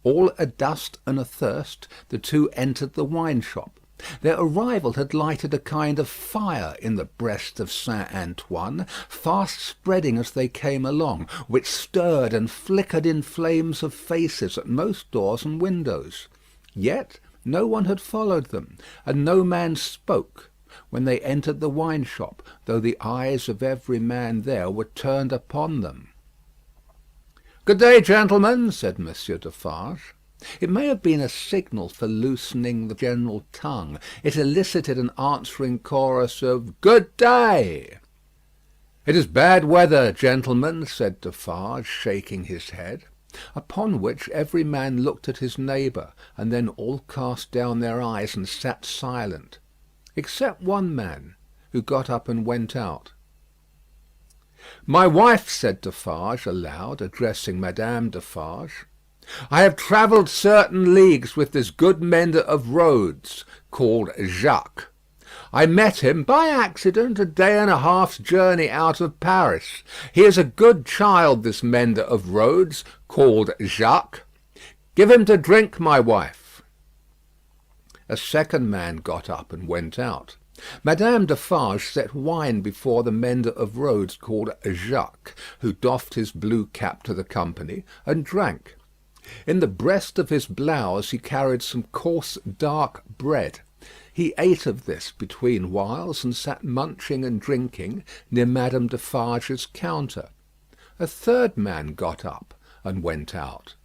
All adust and athirst, the two entered the wine shop. Their arrival had lighted a kind of fire in the breast of Saint Antoine, fast spreading as they came along, which stirred and flickered in flames of faces at most doors and windows. Yet no one had followed them, and no man spoke when they entered the wine shop, though the eyes of every man there were turned upon them. "Good day, gentlemen," said Monsieur Defarge. It may have been a signal for loosening the general tongue. It elicited an answering chorus of "Good day." "It is bad weather, gentlemen," said Defarge, shaking his head. Upon which every man looked at his neighbour, and then all cast down their eyes and sat silent, except one man, who got up and went out. "My wife," said Defarge aloud, addressing Madame Defarge, "I have travelled certain leagues with this good mender of roads, called Jacques. I met him by accident a day and a half's journey out of Paris. He is a good child, this mender of roads, called Jacques. Give him to drink, my wife." A second man got up and went out. Madame Defarge set wine before the mender of roads called Jacques, who doffed his blue cap to the company, and drank. In the breast of his blouse he carried some coarse dark bread. He ate of this between whiles, and sat munching and drinking near Madame Defarge's counter. A third man got up and went out.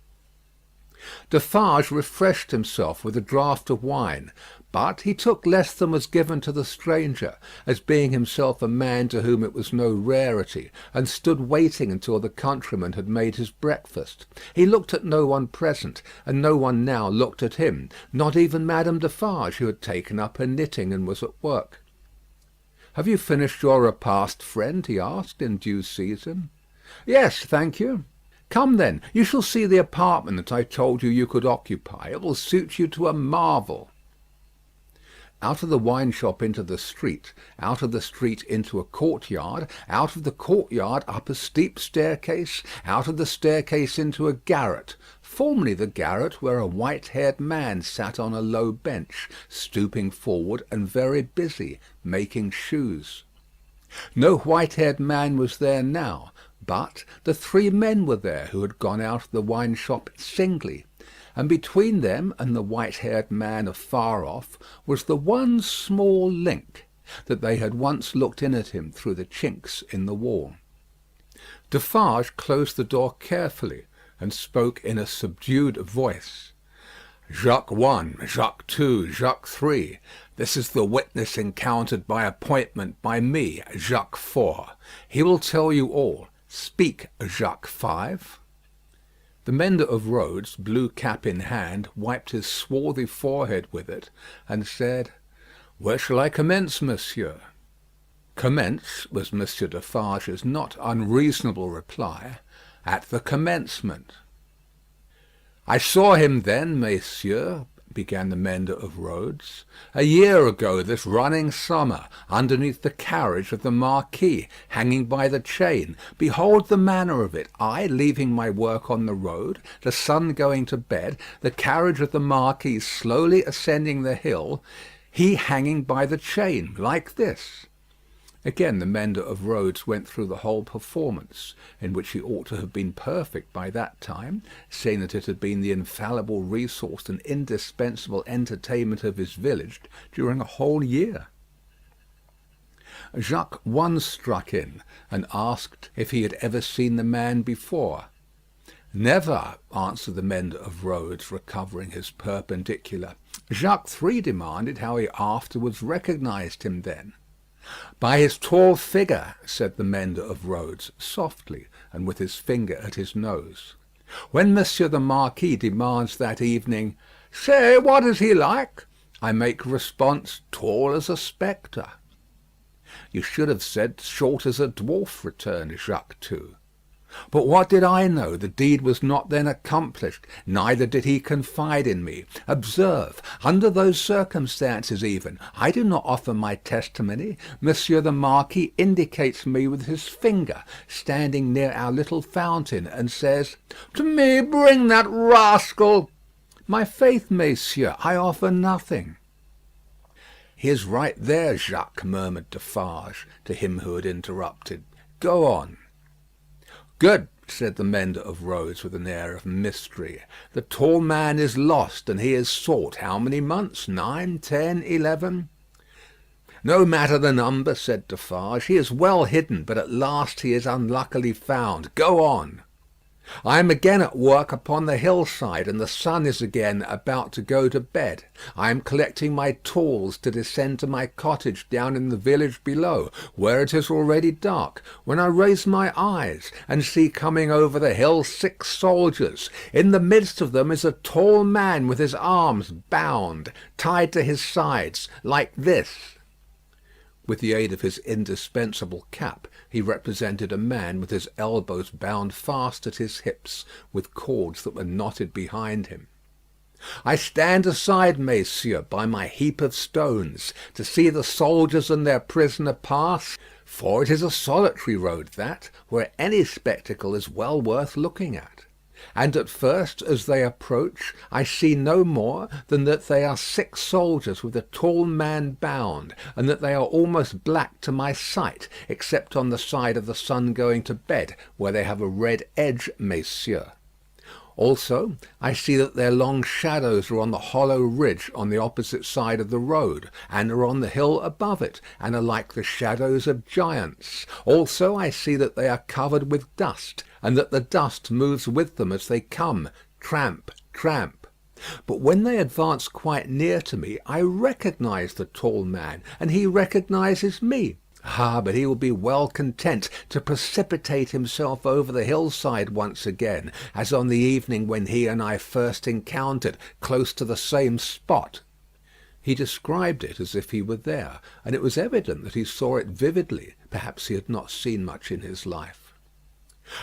Defarge refreshed himself with a draught of wine, but he took less than was given to the stranger, as being himself a man to whom it was no rarity, and stood waiting until the countryman had made his breakfast. He looked at no one present, and no one now looked at him, not even Madame Defarge, who had taken up her knitting and was at work. "Have you finished your repast, friend?" he asked, in due season. "Yes, thank you." "Come, then, you shall see the apartment that I told you you could occupy. It will suit you to a marvel." Out of the wine shop into the street, out of the street into a courtyard, out of the courtyard up a steep staircase, out of the staircase into a garret, formerly the garret where a white-haired man sat on a low bench, stooping forward and very busy, making shoes. No white-haired man was there now, but the three men were there who had gone out of the wine shop singly, and between them and the white-haired man afar off was the one small link, that they had once looked in at him through the chinks in the wall. Defarge closed the door carefully, and spoke in a subdued voice. "Jacques 1, Jacques 2, Jacques 3. This is the witness encountered by appointment by me, Jacques 4. He will tell you all. Speak, Jacques 5." The mender of roads, blue cap in hand, wiped his swarthy forehead with it, and said, "Where shall I commence, monsieur?" "Commence," was Monsieur Defarge's not unreasonable reply, "at the commencement." "I saw him then, messieurs," began the mender of roads, "a year ago this running summer, underneath the carriage of the Marquis, hanging by the chain. Behold the manner of it. I leaving my work on the road, the sun going to bed, the carriage of the Marquis slowly ascending the hill, he hanging by the chain, like this." Again the mender of roads went through the whole performance, in which he ought to have been perfect by that time, seeing that it had been the infallible resource and indispensable entertainment of his village during a whole year. Jacques 1 struck in, and asked if he had ever seen the man before. "Never," answered the mender of roads, recovering his perpendicular. Jacques 3 demanded how he afterwards recognized him then. "By his tall figure," said the mender of roads, softly, and with his finger at his nose. When Monsieur the Marquis demands that evening, "Say, what is he like?" I make response, "Tall as a spectre." "You should have said short as a dwarf," returned Jacques too. But what did I know? The deed was not then accomplished, neither did he confide in me. Observe, under those circumstances even, I do not offer my testimony. Monsieur the Marquis indicates me with his finger, standing near our little fountain, and says, "To me bring that rascal." My faith, messieurs, I offer nothing. "He is right there, Jacques," murmured Defarge to him who had interrupted. "Go on." "Good," said the mender of roads with an air of mystery. "The tall man is lost, and he is sought. How many months? 9, 10, 11?" "No matter the number," said Defarge. "He is well hidden, but at last he is unluckily found. Go on." "I am again at work upon the hillside, and the sun is again about to go to bed. I am collecting my tools to descend to my cottage down in the village below, where it is already dark, when I raise my eyes and see coming over the hill 6 soldiers. In the midst of them is a tall man with his arms bound, tied to his sides, like this." With the aid of his indispensable cap, he represented a man with his elbows bound fast at his hips, with cords that were knotted behind him. "I stand aside, messieurs, by my heap of stones, to see the soldiers and their prisoner pass, for it is a solitary road that, where any spectacle is well worth looking at. And at first, as they approach, I see no more than that they are 6 soldiers with a tall man bound, and that they are almost black to my sight, except on the side of the sun going to bed, where they have a red edge, messieurs. Also, I see that their long shadows are on the hollow ridge on the opposite side of the road, and are on the hill above it, and are like the shadows of giants. Also, I see that they are covered with dust, and that the dust moves with them as they come, tramp, tramp. But when they advance quite near to me, I recognize the tall man, and he recognizes me. Ah, but he will be well content to precipitate himself over the hillside once again, as on the evening when he and I first encountered, close to the same spot." He described it as if he were there, and it was evident that he saw it vividly. Perhaps he had not seen much in his life.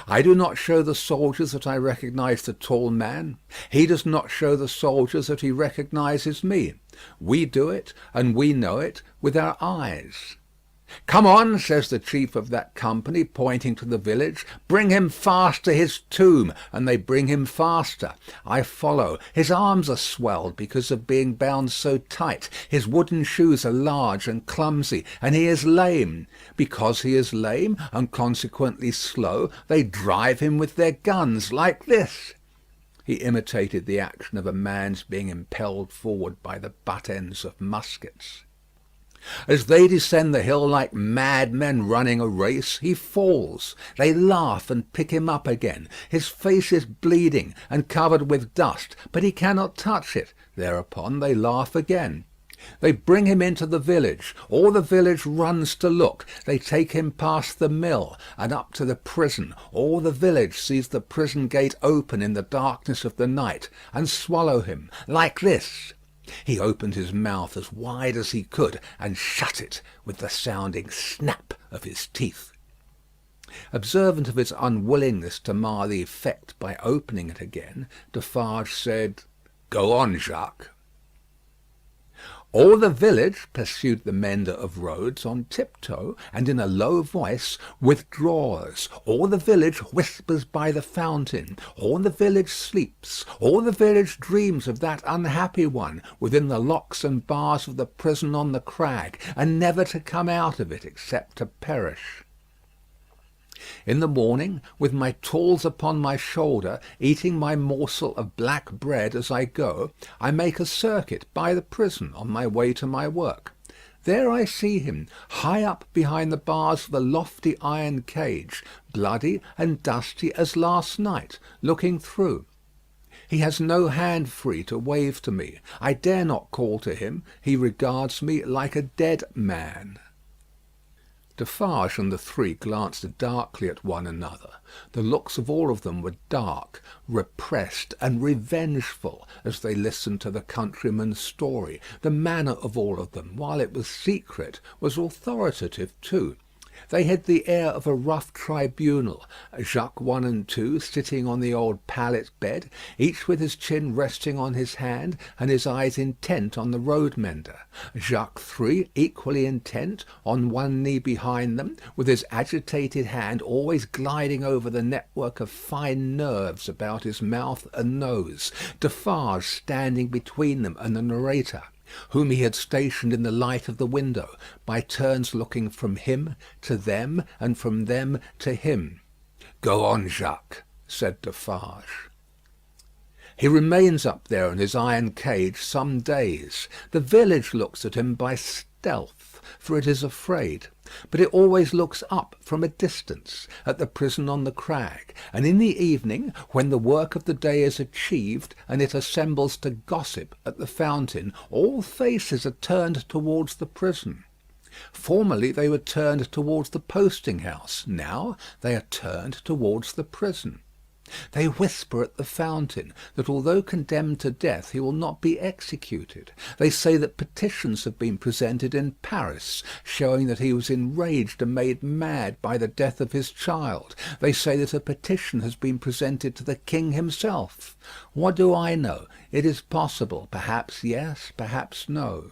"I do not show the soldiers that I recognize the tall man. He does not show the soldiers that he recognizes me. We do it, and we know it, with our eyes. "Come on," says the chief of that company, pointing to the village. "Bring him fast to his tomb," and they bring him faster. I follow. His arms are swelled because of being bound so tight. His wooden shoes are large and clumsy, and he is lame. Because he is lame, and consequently slow, they drive him with their guns, like this." He imitated the action of a man's being impelled forward by the butt ends of muskets. As they descend the hill like madmen running a race, he falls. They laugh and pick him up again. His face is bleeding and covered with dust, but he cannot touch it. Thereupon they laugh again. They bring him into the village. All the village runs to look. They take him past the mill and up to the prison. All the village sees the prison gate open in the darkness of the night, and swallow him, like this. He opened his mouth as wide as he could, and shut it with the sounding snap of his teeth. Observant of his unwillingness to mar the effect by opening it again, Defarge said, "Go on, Jacques." "All the village," pursued the mender of roads on tiptoe, and in a low voice, "withdraws. All the village whispers by the fountain. All the village sleeps. All the village dreams of that unhappy one within the locks and bars of the prison on the crag, and never to come out of it except to perish. In the morning, with my tools upon my shoulder, eating my morsel of black bread as I go, I make a circuit by the prison on my way to my work. There I see him, high up behind the bars of a lofty iron cage, bloody and dusty as last night, looking through. He has no hand free to wave to me. I dare not call to him. He regards me like a dead man." Defarge and the three glanced darkly at one another. The looks of all of them were dark, repressed, and revengeful as they listened to the countryman's story. The manner of all of them, while it was secret, was authoritative too. They had the air of a rough tribunal, Jacques 1 and 2 sitting on the old pallet bed, each with his chin resting on his hand and his eyes intent on the road mender; Jacques 3 equally intent, on one knee behind them, with his agitated hand always gliding over the network of fine nerves about his mouth and nose; Defarge standing between them and the narrator, whom he had stationed in the light of the window, by turns looking from him to them, and from them to him. "Go on, Jacques," said Defarge. "He remains up there in his iron cage some days. The village looks at him by stealth, for it is afraid. But it always looks up from a distance, at the prison on the crag; and in the evening, when the work of the day is achieved, and it assembles to gossip at the fountain, all faces are turned towards the prison. Formerly they were turned towards the posting house; now they are turned towards the prison. They whisper at the fountain that although condemned to death he will not be executed. They say that petitions have been presented in Paris, showing that he was enraged and made mad by the death of his child. They say that a petition has been presented to the king himself. What do I know? It is possible. Perhaps yes, perhaps no."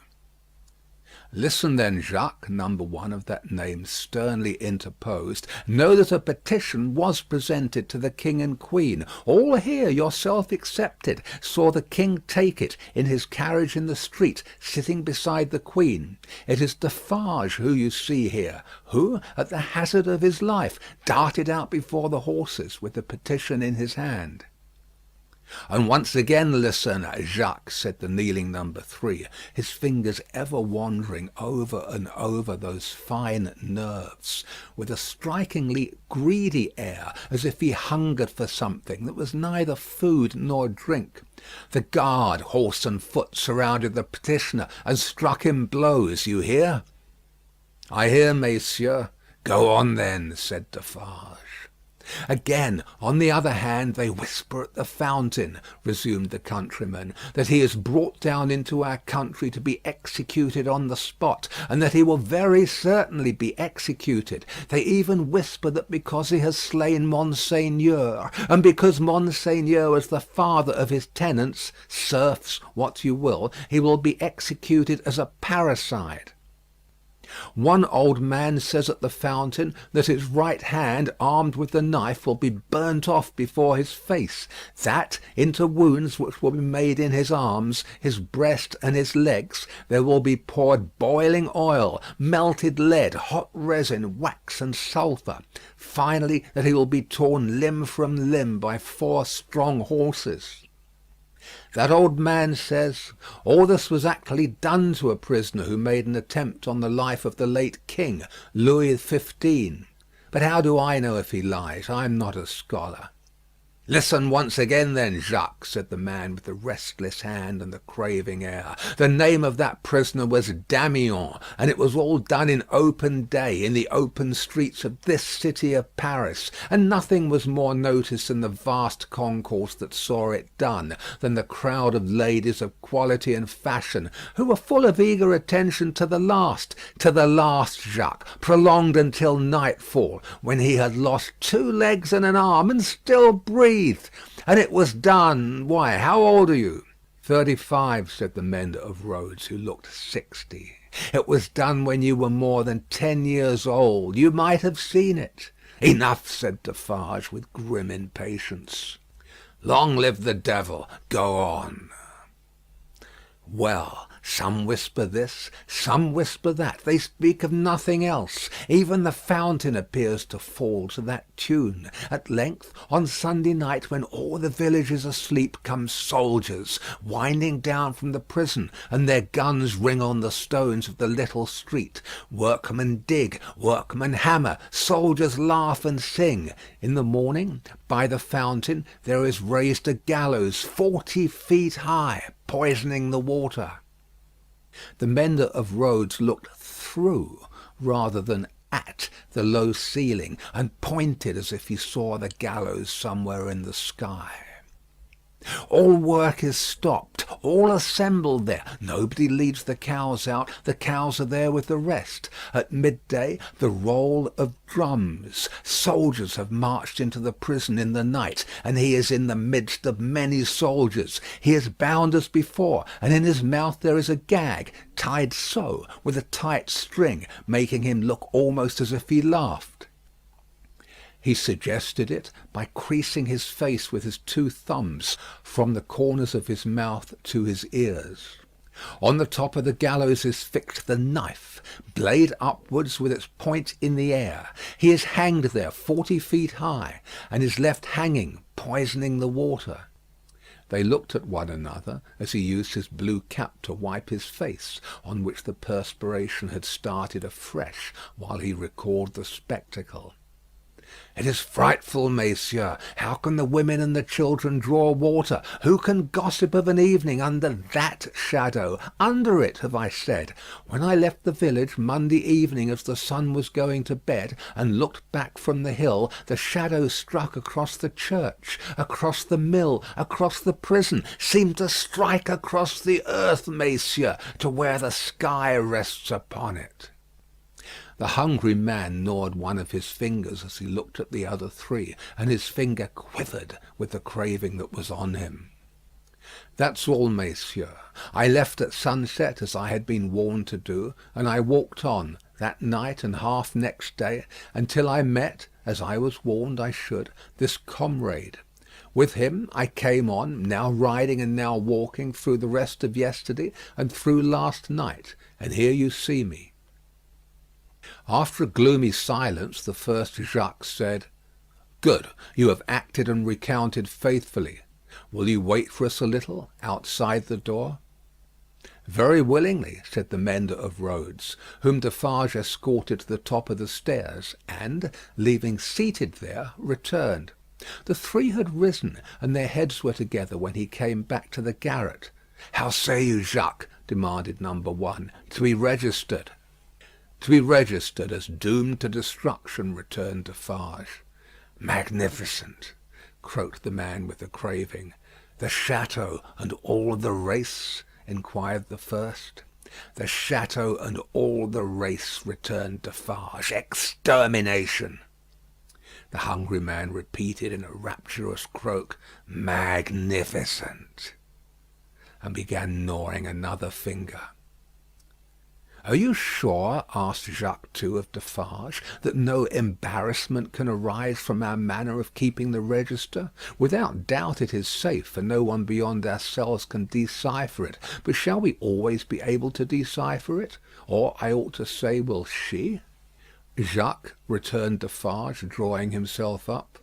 "Listen then, Jacques," number 1 of that name sternly interposed. "Know that a petition was presented to the king and queen. All here, yourself excepted, saw the king take it, in his carriage in the street, sitting beside the queen. It is Defarge who you see here, who, at the hazard of his life, darted out before the horses with the petition in his hand." "And once again listen, Jacques," said the kneeling number 3, his fingers ever wandering over and over those fine nerves, with a strikingly greedy air, as if he hungered for something that was neither food nor drink. "The guard, horse and foot, surrounded the petitioner and struck him blows. You hear?" "I hear, messieurs." "Go on, then," said Defarge. "Again, on the other hand, they whisper at the fountain," resumed the countryman, "that he is brought down into our country to be executed on the spot, and that he will very certainly be executed. They even whisper that because he has slain Monseigneur, and because Monseigneur is the father of his tenants, serfs, what you will, he will be executed as a parricide. One old man says at the fountain that his right hand, armed with the knife, will be burnt off before his face; that into wounds which will be made in his arms, his breast, and his legs, there will be poured boiling oil, melted lead, hot resin, wax, and sulphur; finally, that he will be torn limb from limb by 4 strong horses. That old man says, all this was actually done to a prisoner who made an attempt on the life of the late king, Louis XV. But how do I know if he lies? I am not a scholar." "Listen once again, then, Jacques," said the man with the restless hand and the craving air. "The name of that prisoner was Damiens, and it was all done in open day, in the open streets of this city of Paris; and nothing was more noticed in the vast concourse that saw it done, than the crowd of ladies of quality and fashion, who were full of eager attention to the last, Jacques, prolonged until nightfall, when he had lost 2 legs and an arm, and still breathed. And it was done. Why, how old are you?" 35, said the mender of roads, who looked 60. "It was done when you were more than 10 years old. You might have seen it." "Enough," said Defarge, with grim impatience. "Long live the devil. Go on." "Well, Some whisper this, some whisper that. They speak of nothing else. Even the fountain appears to fall to that tune. At length, on Sunday night, when all the village is asleep, come soldiers, winding down from the prison, and their guns ring on the stones of the little street. Workmen dig, workmen hammer, soldiers laugh and sing. In the morning, by the fountain, there is raised a gallows 40 feet high, poisoning the water. The mender of roads looked through rather than at the low ceiling, and pointed as if he saw the gallows somewhere in the sky. All work is stopped, all assembled there. Nobody leads the cows out, the cows are there with the rest. At midday, the roll of drums. Soldiers have marched into the prison in the night, and he is in the midst of many soldiers. He is bound as before, and in his mouth there is a gag, tied so, with a tight string, making him look almost as if he laughed. He suggested it by creasing his face with his 2 thumbs from the corners of his mouth to his ears. On the top of the gallows is fixed the knife, blade upwards with its point in the air. He is hanged there 40 feet high, and is left hanging, poisoning the water. They looked at one another as he used his blue cap to wipe his face, on which the perspiration had started afresh while he recalled the spectacle. "It is frightful, messieurs. How can the women and the children draw water? Who can gossip of an evening under that shadow? Under it, have I said. When I left the village Monday evening as the sun was going to bed, and looked back from the hill, the shadow struck across the church, across the mill, across the prison, seemed to strike across the earth, messieurs, to where the sky rests upon it." The hungry man gnawed one of his fingers as he looked at the other 3, and his finger quivered with the craving that was on him. "That's all, messieurs. I left at sunset, as I had been warned to do, and I walked on, that night and half next day, until I met, as I was warned I should, this comrade. With him I came on, now riding and now walking, through the rest of yesterday and through last night, and here you see me." After a gloomy silence, the first Jacques said, "Good, you have acted and recounted faithfully. Will you wait for us a little, outside the door?" "Very willingly," said the mender of roads, whom Defarge escorted to the top of the stairs, and, leaving seated there, returned. The 3 had risen, and their heads were together when he came back to the garret. "How say you, Jacques?" demanded number 1. "To be registered." "To be registered as doomed to destruction," returned Defarge. "Magnificent," croaked the man with the craving. "The château and all the race?" inquired the first. "The château and all the race," returned Defarge. "Extermination." The hungry man repeated in a rapturous croak, "Magnificent," and began gnawing another finger. "Are you sure," asked Jacques too of Defarge, "that no embarrassment can arise from our manner of keeping the register? Without doubt it is safe, for no one beyond ourselves can decipher it. But shall we always be able to decipher it? Or, I ought to say, will she?" "Jacques," returned Defarge, drawing himself up,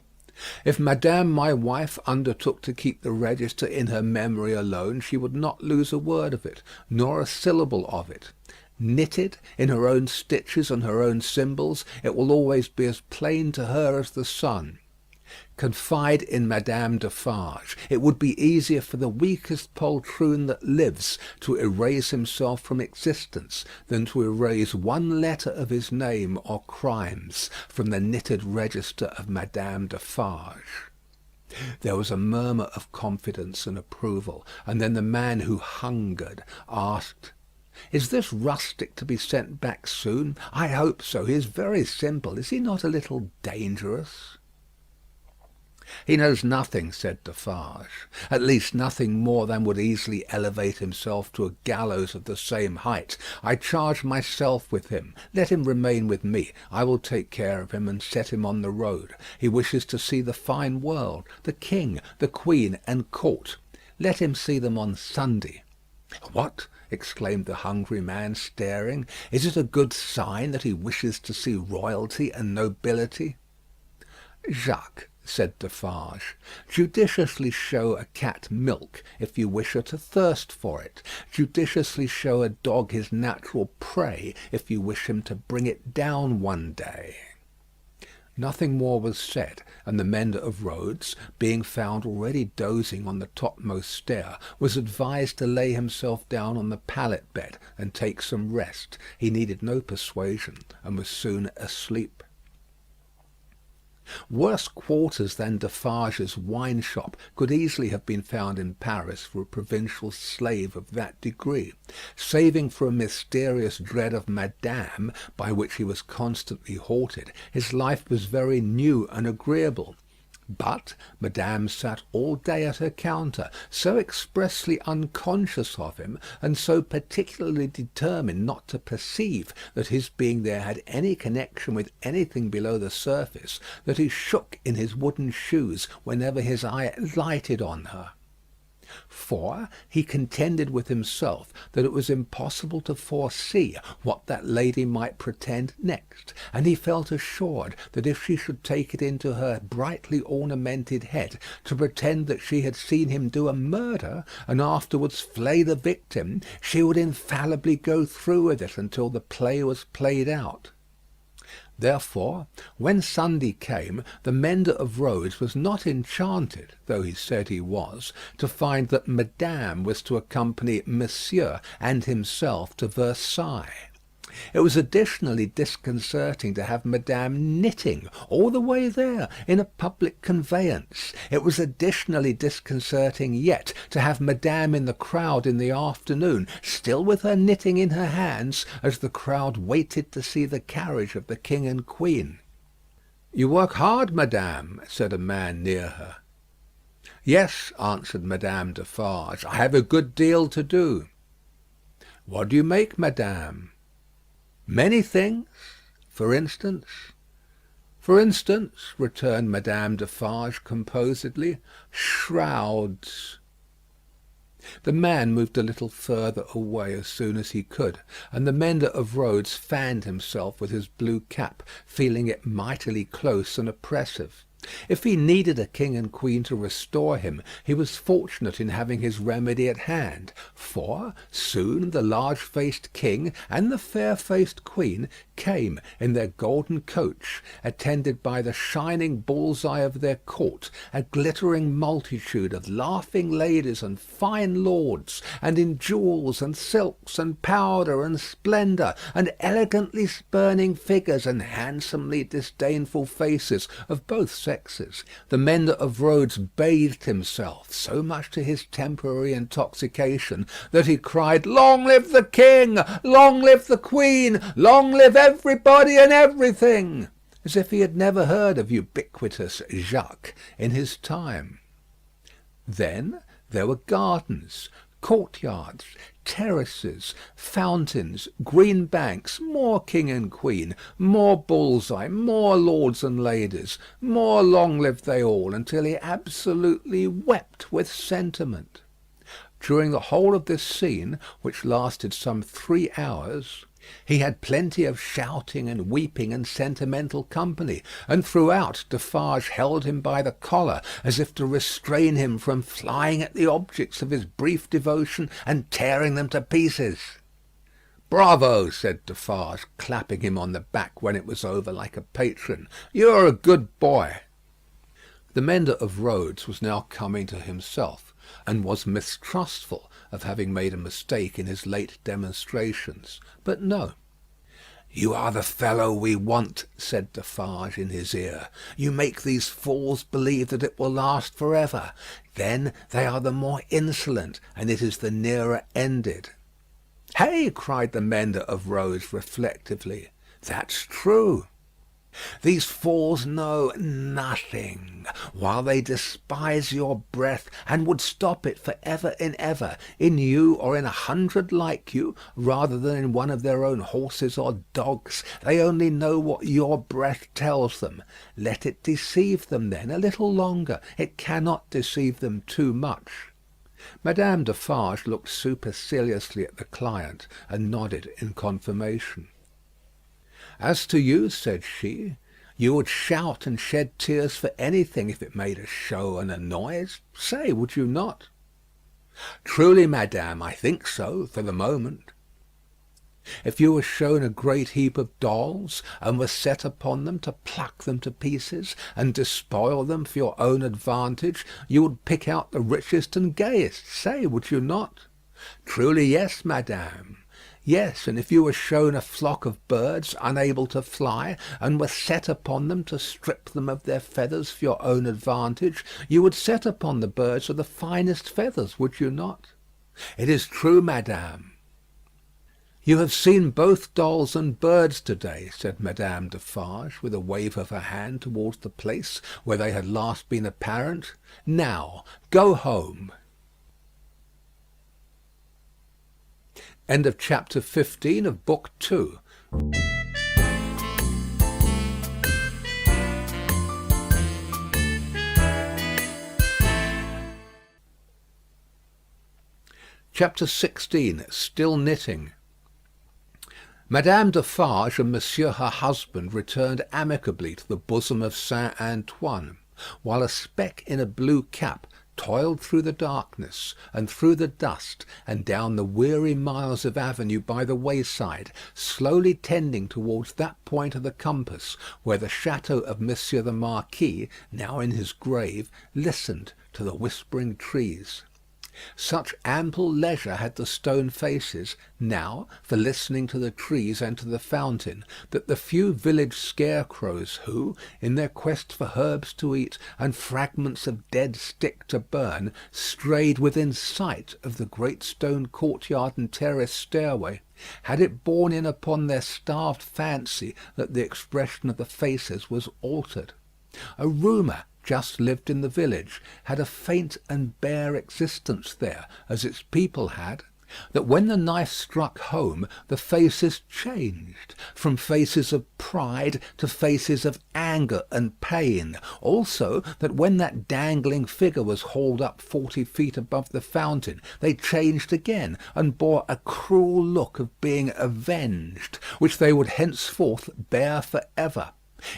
"if Madame my wife undertook to keep the register in her memory alone, she would not lose a word of it, nor a syllable of it. Knitted in her own stitches and her own symbols, it will always be as plain to her as the sun. Confide in Madame Defarge. It would be easier for the weakest poltroon that lives to erase himself from existence than to erase one letter of his name or crimes from the knitted register of Madame Defarge." There was a murmur of confidence and approval, and then the man who hungered asked, "Is this rustic to be sent back soon?" "I hope so. He is very simple. Is he not a little dangerous?" "He knows nothing," said Defarge. "At least nothing more than would easily elevate himself to a gallows of the same height. I charge myself with him. Let him remain with me. I will take care of him and set him on the road. He wishes to see the fine world, the king, the queen, and court. Let him see them on Sunday." "What? exclaimed the hungry man, staring. "Is it a good sign that he wishes to see royalty and nobility?" "Jacques," said Defarge, "judiciously show a cat milk if you wish her to thirst for it. Judiciously show a dog his natural prey if you wish him to bring it down one day." Nothing more was said, and the mender of roads, being found already dozing on the topmost stair, was advised to lay himself down on the pallet bed and take some rest. He needed no persuasion, and was soon asleep. Worse quarters than Defarge's wine shop could easily have been found in Paris for a provincial slave of that degree. Saving for a mysterious dread of Madame, by which he was constantly haunted, his life was very new and agreeable. But Madame sat all day at her counter, so expressly unconscious of him, and so particularly determined not to perceive that his being there had any connection with anything below the surface, that he shook in his wooden shoes whenever his eye lighted on her. For he contended with himself that it was impossible to foresee what that lady might pretend next, and he felt assured that if she should take it into her brightly ornamented head to pretend that she had seen him do a murder, and afterwards flay the victim, she would infallibly go through with it until the play was played out. Therefore, when Sunday came, the mender of roads was not enchanted, though he said he was, to find that Madame was to accompany Monsieur and himself to Versailles. It was additionally disconcerting to have Madame knitting all the way there in a public conveyance. It was additionally disconcerting yet to have Madame in the crowd in the afternoon, still with her knitting in her hands, as the crowd waited to see the carriage of the King and Queen. "You work hard, Madame," said a man near her. "Yes," answered Madame Defarge, "I have a good deal to do." "What do you make, Madame?" "Many things." "For instance?" "For instance," returned Madame Defarge composedly, "shrouds." The man moved a little further away as soon as he could, and the mender of roads fanned himself with his blue cap, feeling it mightily close and oppressive. If he needed a king and queen to restore him, he was fortunate in having his remedy at hand, for soon the large-faced king and the fair-faced queen came in their golden coach, attended by the shining bull's-eye of their court, a glittering multitude of laughing ladies and fine lords, and in jewels and silks and powder and splendour, and elegantly spurning figures and handsomely disdainful faces of both sexes. The mender of roads bathed himself, so much to his temporary intoxication, that he cried, "Long live the king! Long live the queen! Long live everybody and everything!" as if he had never heard of ubiquitous Jacques in his time. Then there were gardens, courtyards, terraces, fountains, green banks, more king and queen, more bull's-eye, more lords and ladies, more long live they all, until he absolutely wept with sentiment. During the whole of this scene, which lasted some 3 hours, he had plenty of shouting and weeping and sentimental company, and throughout Defarge held him by the collar, as if to restrain him from flying at the objects of his brief devotion and tearing them to pieces. "Bravo!" said Defarge, clapping him on the back when it was over like a patron. "You are a good boy." The mender of roads was now coming to himself, and was mistrustful of having made a mistake in his late demonstrations. But no. "You are the fellow we want," said Defarge in his ear. "You make these fools believe that it will last for ever. Then they are the more insolent, and it is the nearer ended." "Hey!" cried the mender of roads reflectively. "That's true. These fools know nothing, while they despise your breath, and would stop it for ever and ever, in you or in 100 like you, rather than in one of their own horses or dogs. They only know what your breath tells them. Let it deceive them then a little longer. It cannot deceive them too much." Madame Defarge looked superciliously at the client, and nodded in confirmation. "As to you," said she, "you would shout and shed tears for anything if it made a show and a noise. Say, would you not?" "Truly, madame, I think so, for the moment." "If you were shown a great heap of dolls, and were set upon them to pluck them to pieces, and despoil them for your own advantage, you would pick out the richest and gayest. Say, would you not?" "Truly, yes, madame." "Yes, and if you were shown a flock of birds unable to fly, and were set upon them to strip them of their feathers for your own advantage, you would set upon the birds of the finest feathers, would you not?" "It is true, madame." "You have seen both dolls and birds to-day," said Madame Defarge, with a wave of her hand towards the place where they had last been apparent. "Now, go home." End of chapter 15 of Book 2. Chapter 16. Still knitting. Madame Defarge and Monsieur her husband returned amicably to the bosom of Saint Antoine, while a speck in a blue cap toiled through the darkness, and through the dust, and down the weary miles of avenue by the wayside, slowly tending towards that point of the compass where the chateau of Monsieur the Marquis, now in his grave, listened to the whispering trees. Such ample leisure had the stone faces now for listening to the trees and to the fountain, that the few village scarecrows who, in their quest for herbs to eat and fragments of dead stick to burn, strayed within sight of the great stone courtyard and terrace stairway, had it borne in upon their starved fancy that the expression of the faces was altered. A rumour just lived in the village, had a faint and bare existence there, as its people had, that when the knife struck home, the faces changed, from faces of pride to faces of anger and pain; also that when that dangling figure was hauled up 40 feet above the fountain, they changed again, and bore a cruel look of being avenged, which they would henceforth bear for ever.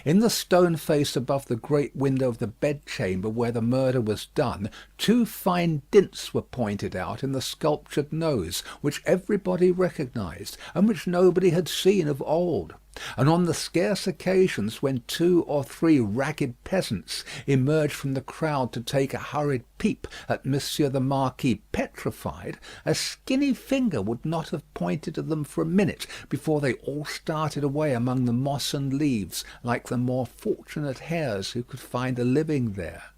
In the stone face above the great window of the bedchamber where the murder was done, 2 fine dints were pointed out in the sculptured nose, which everybody recognised, and which nobody had seen of old. And on the scarce occasions when 2 or 3 ragged peasants emerged from the crowd to take a hurried peep at Monsieur the Marquis petrified, a skinny finger would not have pointed to them for a minute before they all started away among the moss and leaves, like the more fortunate hares who could find a living there.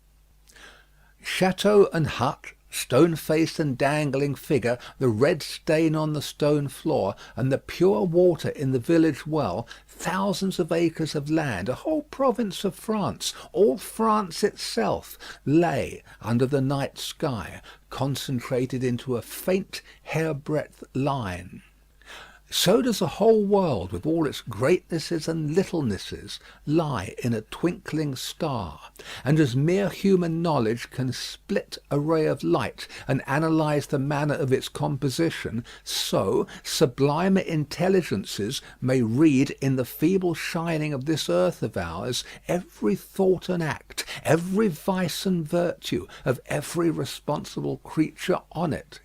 Chateau and hut, stone face and dangling figure, the red stain on the stone floor, and the pure water in the village well, thousands of acres of land, a whole province of France, all France itself, lay under the night sky, concentrated into a faint hair-breadth line. So does a whole world, with all its greatnesses and littlenesses, lie in a twinkling star; and as mere human knowledge can split a ray of light and analyse the manner of its composition, so sublimer intelligences may read in the feeble shining of this earth of ours every thought and act, every vice and virtue of every responsible creature on it.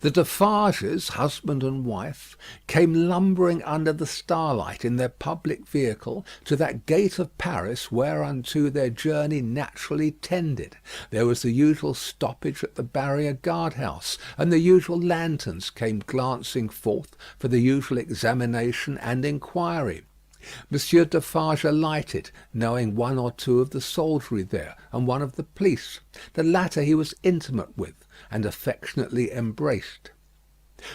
The Defarges, husband and wife, came lumbering under the starlight in their public vehicle to that gate of Paris whereunto their journey naturally tended. There was the usual stoppage at the barrier guard-house, and the usual lanterns came glancing forth for the usual examination and inquiry. Monsieur Defarge alighted, knowing 1 or 2 of the soldiery there, and 1 of the police. The latter he was intimate with, and affectionately embraced.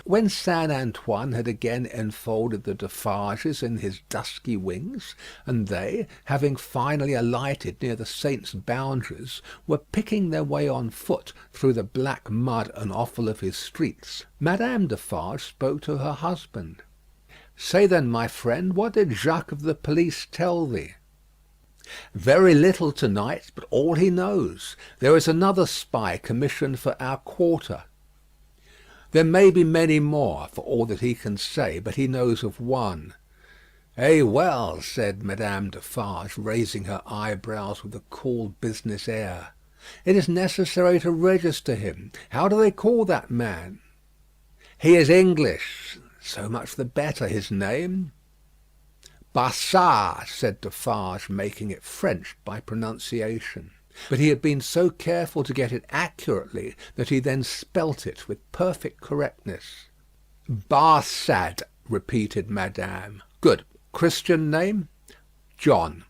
When Saint Antoine had again enfolded the Defarges in his dusky wings, and they, having finally alighted near the saint's boundaries, were picking their way on foot through the black mud and offal of his streets, Madame Defarge spoke to her husband. "Say then, my friend, what did Jacques of the police tell thee?" Very little to-night, but all he knows. There is another spy commissioned for our quarter. There may be many more, for all that he can say, but he knows of one. "Eh well," said Madame Defarge, raising her eyebrows with a cool business air. "It is necessary to register him. How do they call that man?" "He is English." "So much the better. His name?" "Bassard," said Defarge, making it French by pronunciation. But he had been so careful to get it accurately that he then spelt it with perfect correctness. "Barsad," repeated Madame. "Good. Christian name?" "John."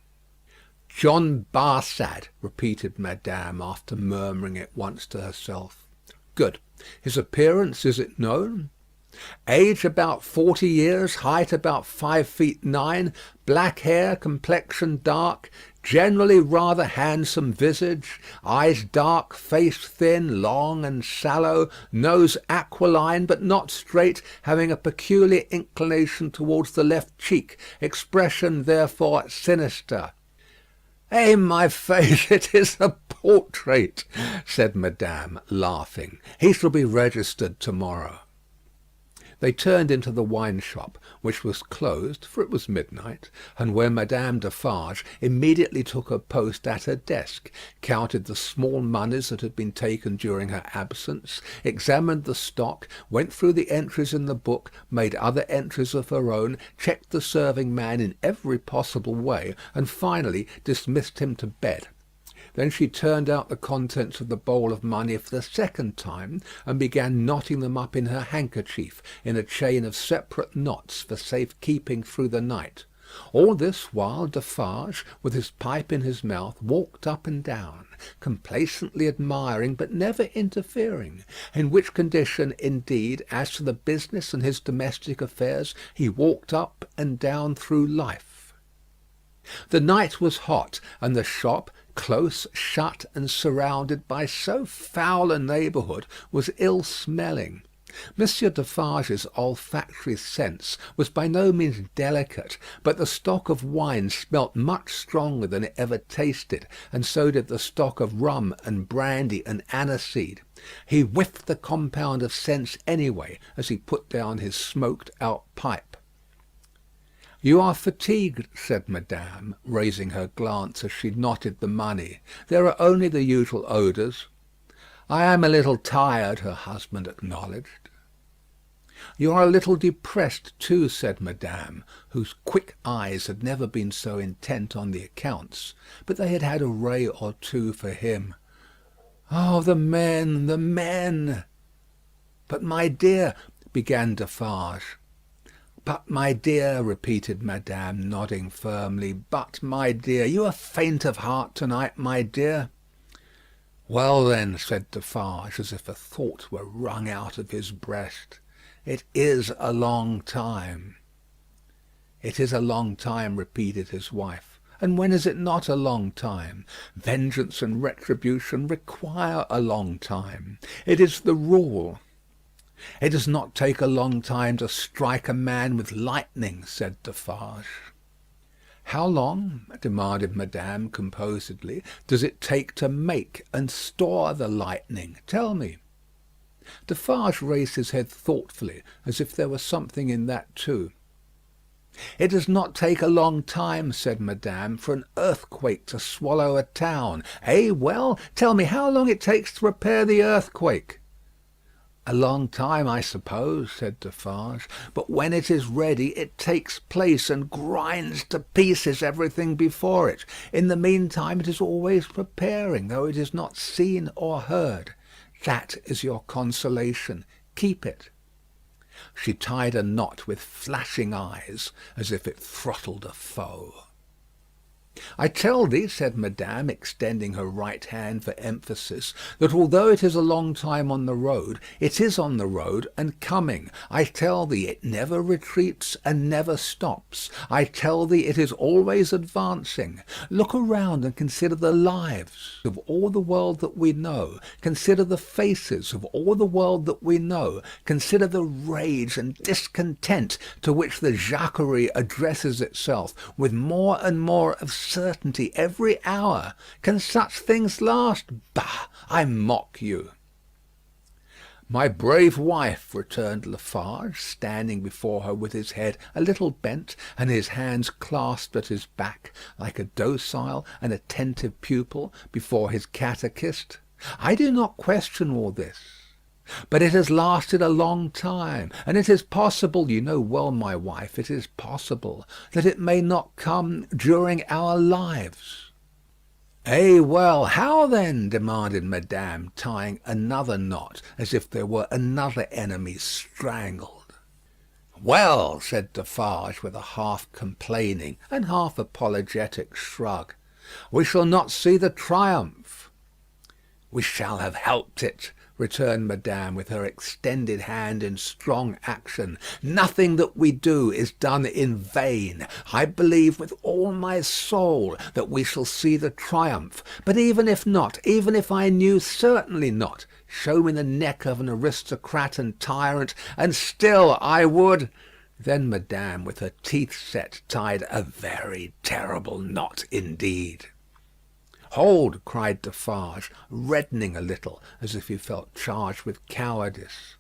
"John Barsad," repeated Madame, after murmuring it once to herself. "Good. His appearance, is it known?" "Age about 40 years, height about 5 feet 9, black hair, complexion dark, generally rather handsome visage, eyes dark, face thin, long and sallow, nose aquiline but not straight, having a peculiar inclination towards the left cheek, expression therefore sinister." "Eh, my faith, it is a portrait," said Madame, laughing. "He shall be registered to-morrow." They turned into the wine shop, which was closed, for it was midnight, and where Madame Defarge immediately took her post at her desk, counted the small moneys that had been taken during her absence, examined the stock, went through the entries in the book, made other entries of her own, checked the serving man in every possible way, and finally dismissed him to bed. Then she turned out the contents of the bowl of money for the second time, and began knotting them up in her handkerchief in a chain of separate knots for safe keeping through the night. All this while Defarge, with his pipe in his mouth, walked up and down, complacently admiring but never interfering; in which condition, indeed, as to the business and his domestic affairs, he walked up and down through life. The night was hot, and the shop, close shut and surrounded by so foul a neighbourhood, was ill-smelling. Monsieur Defarge's olfactory sense was by no means delicate, but the stock of wine smelt much stronger than it ever tasted, and so did the stock of rum and brandy and aniseed. He whiffed the compound of scents anyway, as he put down his smoked-out pipe. "You are fatigued," said Madame, raising her glance as she knotted the money. "There are only the usual odours." "I am a little tired," her husband acknowledged. "You are a little depressed too," said Madame, whose quick eyes had never been so intent on the accounts, but they had had a ray or two for him. "Oh, the men, the men!" "But, my dear," began Defarge. "But, my dear," repeated Madame, nodding firmly. "But, my dear, you are faint of heart to-night, my dear." "Well, then," said Defarge, as if a thought were wrung out of his breast, "it is a long time." "It is a long time," repeated his wife. "And when is it not a long time? Vengeance and retribution require a long time. It is the rule." "It does not take a long time to strike a man with lightning," said Defarge. "How long," demanded Madame composedly, "does it take to make and store the lightning? Tell me." Defarge raised his head thoughtfully, as if there were something in that too. "It does not take a long time," said Madame, "for an earthquake to swallow a town. Eh, well? Tell me how long it takes to repair the earthquake." "A long time, I suppose," said Defarge. "But when it is ready, it takes place and grinds to pieces everything before it. In the meantime it is always preparing, though it is not seen or heard. That is your consolation. Keep it." She tied a knot with flashing eyes, as if it throttled a foe. "I tell thee," said Madame, extending her right hand for emphasis, "that although it is a long time on the road, it is on the road and coming. I tell thee it never retreats and never stops. I tell thee it is always advancing. Look around and consider the lives of all the world that we know. Consider the faces of all the world that we know. Consider the rage and discontent to which the Jacquerie addresses itself, with more and more of certainty every hour. Can such things last? Bah! I mock you." "My brave wife," returned Lafarge, standing before her with his head a little bent and his hands clasped at his back, like a docile and attentive pupil before his catechist, "I do not question all this. But it has lasted a long time, and it is possible, you know well, my wife, it is possible that it may not come during our lives." "Eh, well, how then?" demanded Madame, tying another knot, as if there were another enemy strangled. "Well," said Defarge, with a half complaining and half apologetic shrug, "we shall not see the triumph." "We shall have helped it," returned Madame, with her extended hand in strong action. "Nothing that we do is done in vain. I believe with all my soul that we shall see the triumph. But even if not, even if I knew certainly not, show me the neck of an aristocrat and tyrant, and still I would—" Then Madame, with her teeth set, tied a very terrible knot indeed. "Hold!" cried Defarge, reddening a little, as if he felt charged with cowardice.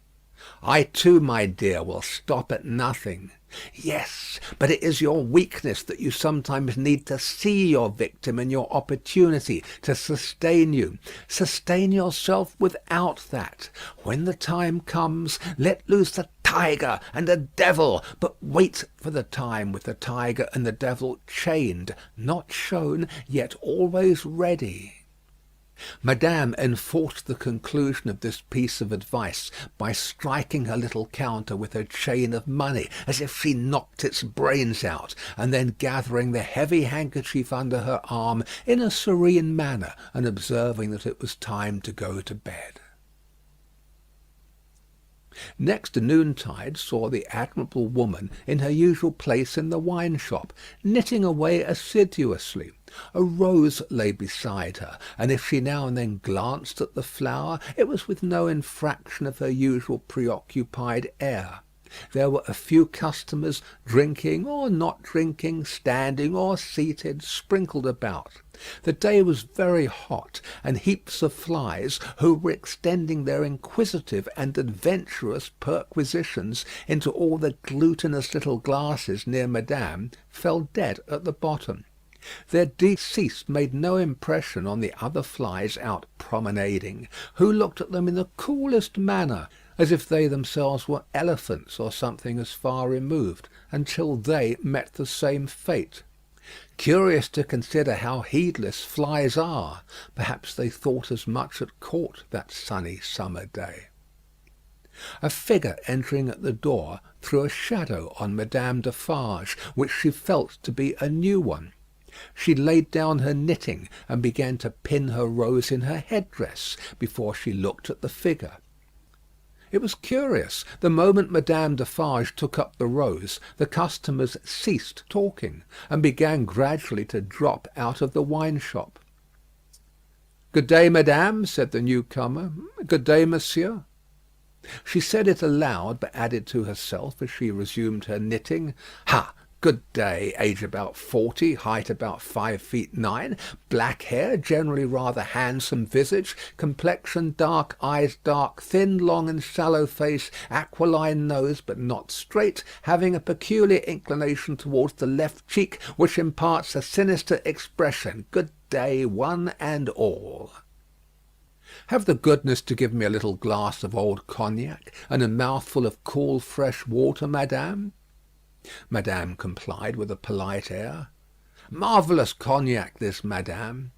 "I too, my dear, will stop at nothing." "Yes, but it is your weakness that you sometimes need to see your victim in your opportunity to sustain you. Sustain yourself without that. When the time comes, let loose the tiger and the devil, but wait for the time with the tiger and the devil chained, not shown, yet always ready." Madame enforced the conclusion of this piece of advice by striking her little counter with her chain of money, as if she knocked its brains out, and then gathering the heavy handkerchief under her arm in a serene manner, and observing that it was time to go to bed. Next noontide saw the admirable woman in her usual place in the wine shop, knitting away assiduously. A rose lay beside her, and if she now and then glanced at the flower, it was with no infraction of her usual preoccupied air. There were a few customers, drinking or not drinking, standing or seated, sprinkled about. The day was very hot, and heaps of flies, who were extending their inquisitive and adventurous perquisitions into all the glutinous little glasses near Madame, fell dead at the bottom. Their decease made no impression on the other flies out promenading, who looked at them in the coolest manner, as if they themselves were elephants or something as far removed, until they met the same fate. Curious to consider how heedless flies are. Perhaps they thought as much at court that sunny summer day. A figure entering at the door threw a shadow on Madame Defarge, which she felt to be a new one. She laid down her knitting and began to pin her rose in her headdress before she looked at the figure. It was curious. The moment Madame Defarge took up the rose, the customers ceased talking, and began gradually to drop out of the wine shop. "Good day, madame," said the newcomer. "Good day, monsieur." She said it aloud, but added to herself as she resumed her knitting, "Ha! Good day. Age about 40, height about 5 feet 9, black hair, generally rather handsome visage, complexion dark, eyes dark, thin, long and shallow face, aquiline nose, but not straight, having a peculiar inclination towards the left cheek, which imparts a sinister expression. Good day, one and all." "Have the goodness to give me a little glass of old cognac, and a mouthful of cool fresh water, madame." Madame complied with a polite air. "Marvellous cognac this, madame."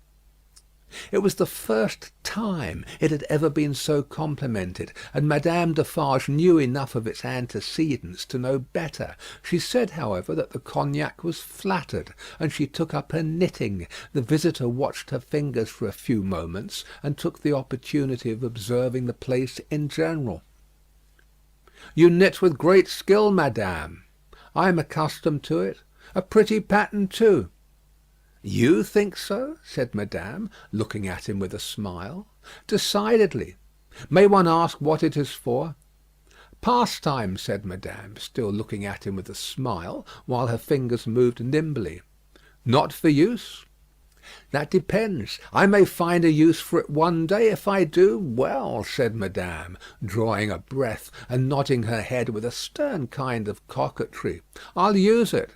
It was the first time it had ever been so complimented, and Madame Defarge knew enough of its antecedents to know better. She said, however, that the cognac was flattered, and she took up her knitting. The visitor watched her fingers for a few moments, and took the opportunity of observing the place in general. "You knit with great skill, madame." "I am accustomed to it. A pretty pattern too." "You think so?" said Madame, looking at him with a smile. "Decidedly. May one ask what it is for?" "Pastime," said Madame, still looking at him with a smile, while her fingers moved nimbly. Not for use? That depends. I may find a use for it one day. If I do, well, said Madame, drawing a breath, and nodding her head with a stern kind of coquetry, I'll use it.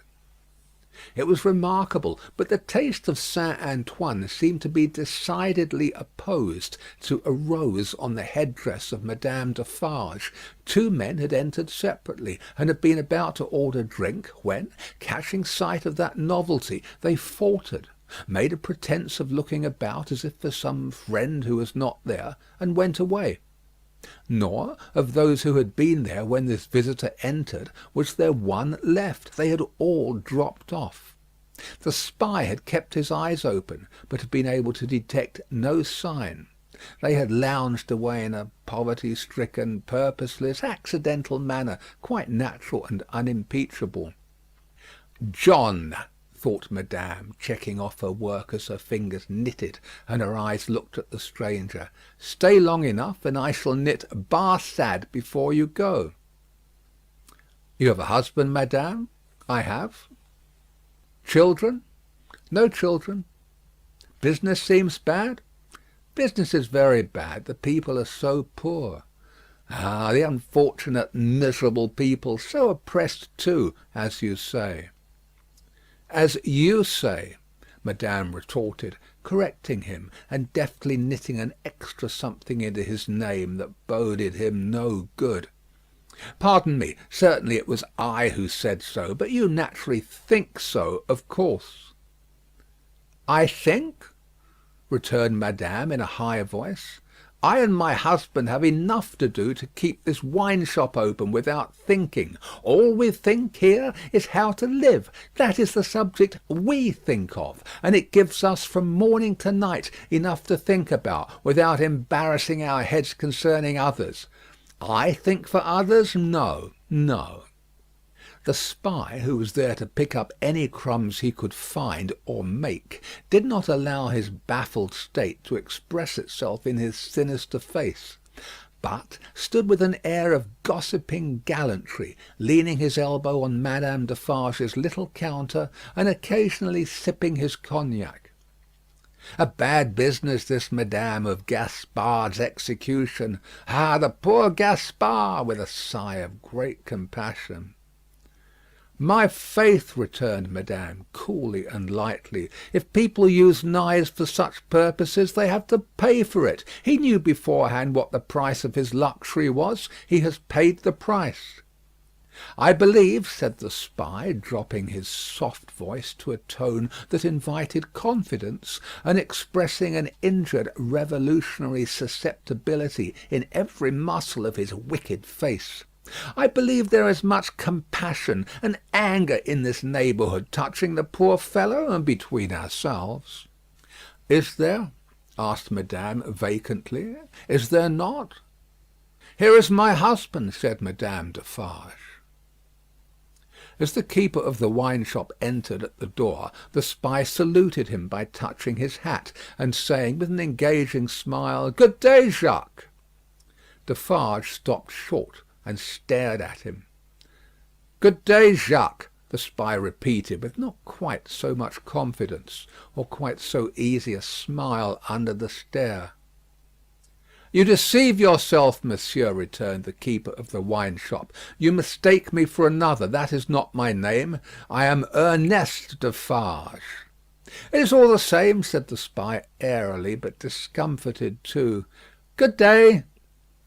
It was remarkable, but the taste of Saint Antoine seemed to be decidedly opposed to a rose on the headdress of Madame Defarge. Two men had entered separately, and had been about to order drink, when, catching sight of that novelty, they faltered, made a pretence of looking about as if for some friend who was not there, and went away. Nor, of those who had been there when this visitor entered, was there one left. They had all dropped off. The spy had kept his eyes open, but had been able to detect no sign. They had lounged away in a poverty-stricken, purposeless, accidental manner, quite natural and unimpeachable. John, thought Madame, checking off her work as her fingers knitted and her eyes looked at the stranger. Stay long enough, and I shall knit Barsad before you go. You have a husband, Madame? I have. Children? No children. Business seems bad? Business is very bad. The people are so poor. Ah, the unfortunate, miserable people, so oppressed too, as you say. As you say, Madame retorted, correcting him, and deftly knitting an extra something into his name that boded him no good. Pardon me, certainly it was I who said so, but you naturally think so, of course. I think, returned Madame in a high voice. I and my husband have enough to do to keep this wine shop open without thinking. All we think here is how to live. That is the subject we think of, and it gives us from morning to night enough to think about, without embarrassing our heads concerning others. I think for others? No, no. The spy, who was there to pick up any crumbs he could find or make, did not allow his baffled state to express itself in his sinister face, but stood with an air of gossiping gallantry, leaning his elbow on Madame Defarge's little counter, and occasionally sipping his cognac. A bad business this, Madame, of Gaspard's execution. Ah, the poor Gaspard! With a sigh of great compassion. My faith, returned Madame, coolly and lightly, if people use knives for such purposes, they have to pay for it. He knew beforehand what the price of his luxury was. He has paid the price. I believe, said the spy, dropping his soft voice to a tone that invited confidence, and expressing an injured revolutionary susceptibility in every muscle of his wicked face, I believe there is much compassion and anger in this neighbourhood touching the poor fellow, and between ourselves. Is there? asked Madame vacantly. Is there not? Here is my husband, said Madame Defarge. As the keeper of the wine shop entered at the door, the spy saluted him by touching his hat, and saying with an engaging smile, Good day, Jacques. Defarge stopped short and stared at him. Good day, Jacques, the spy repeated, with not quite so much confidence, or quite so easy a smile under the stare. You deceive yourself, monsieur, returned the keeper of the wine shop. You mistake me for another. That is not my name. I am Ernest Defarge. It is all the same, said the spy airily, but discomfited too. Good day.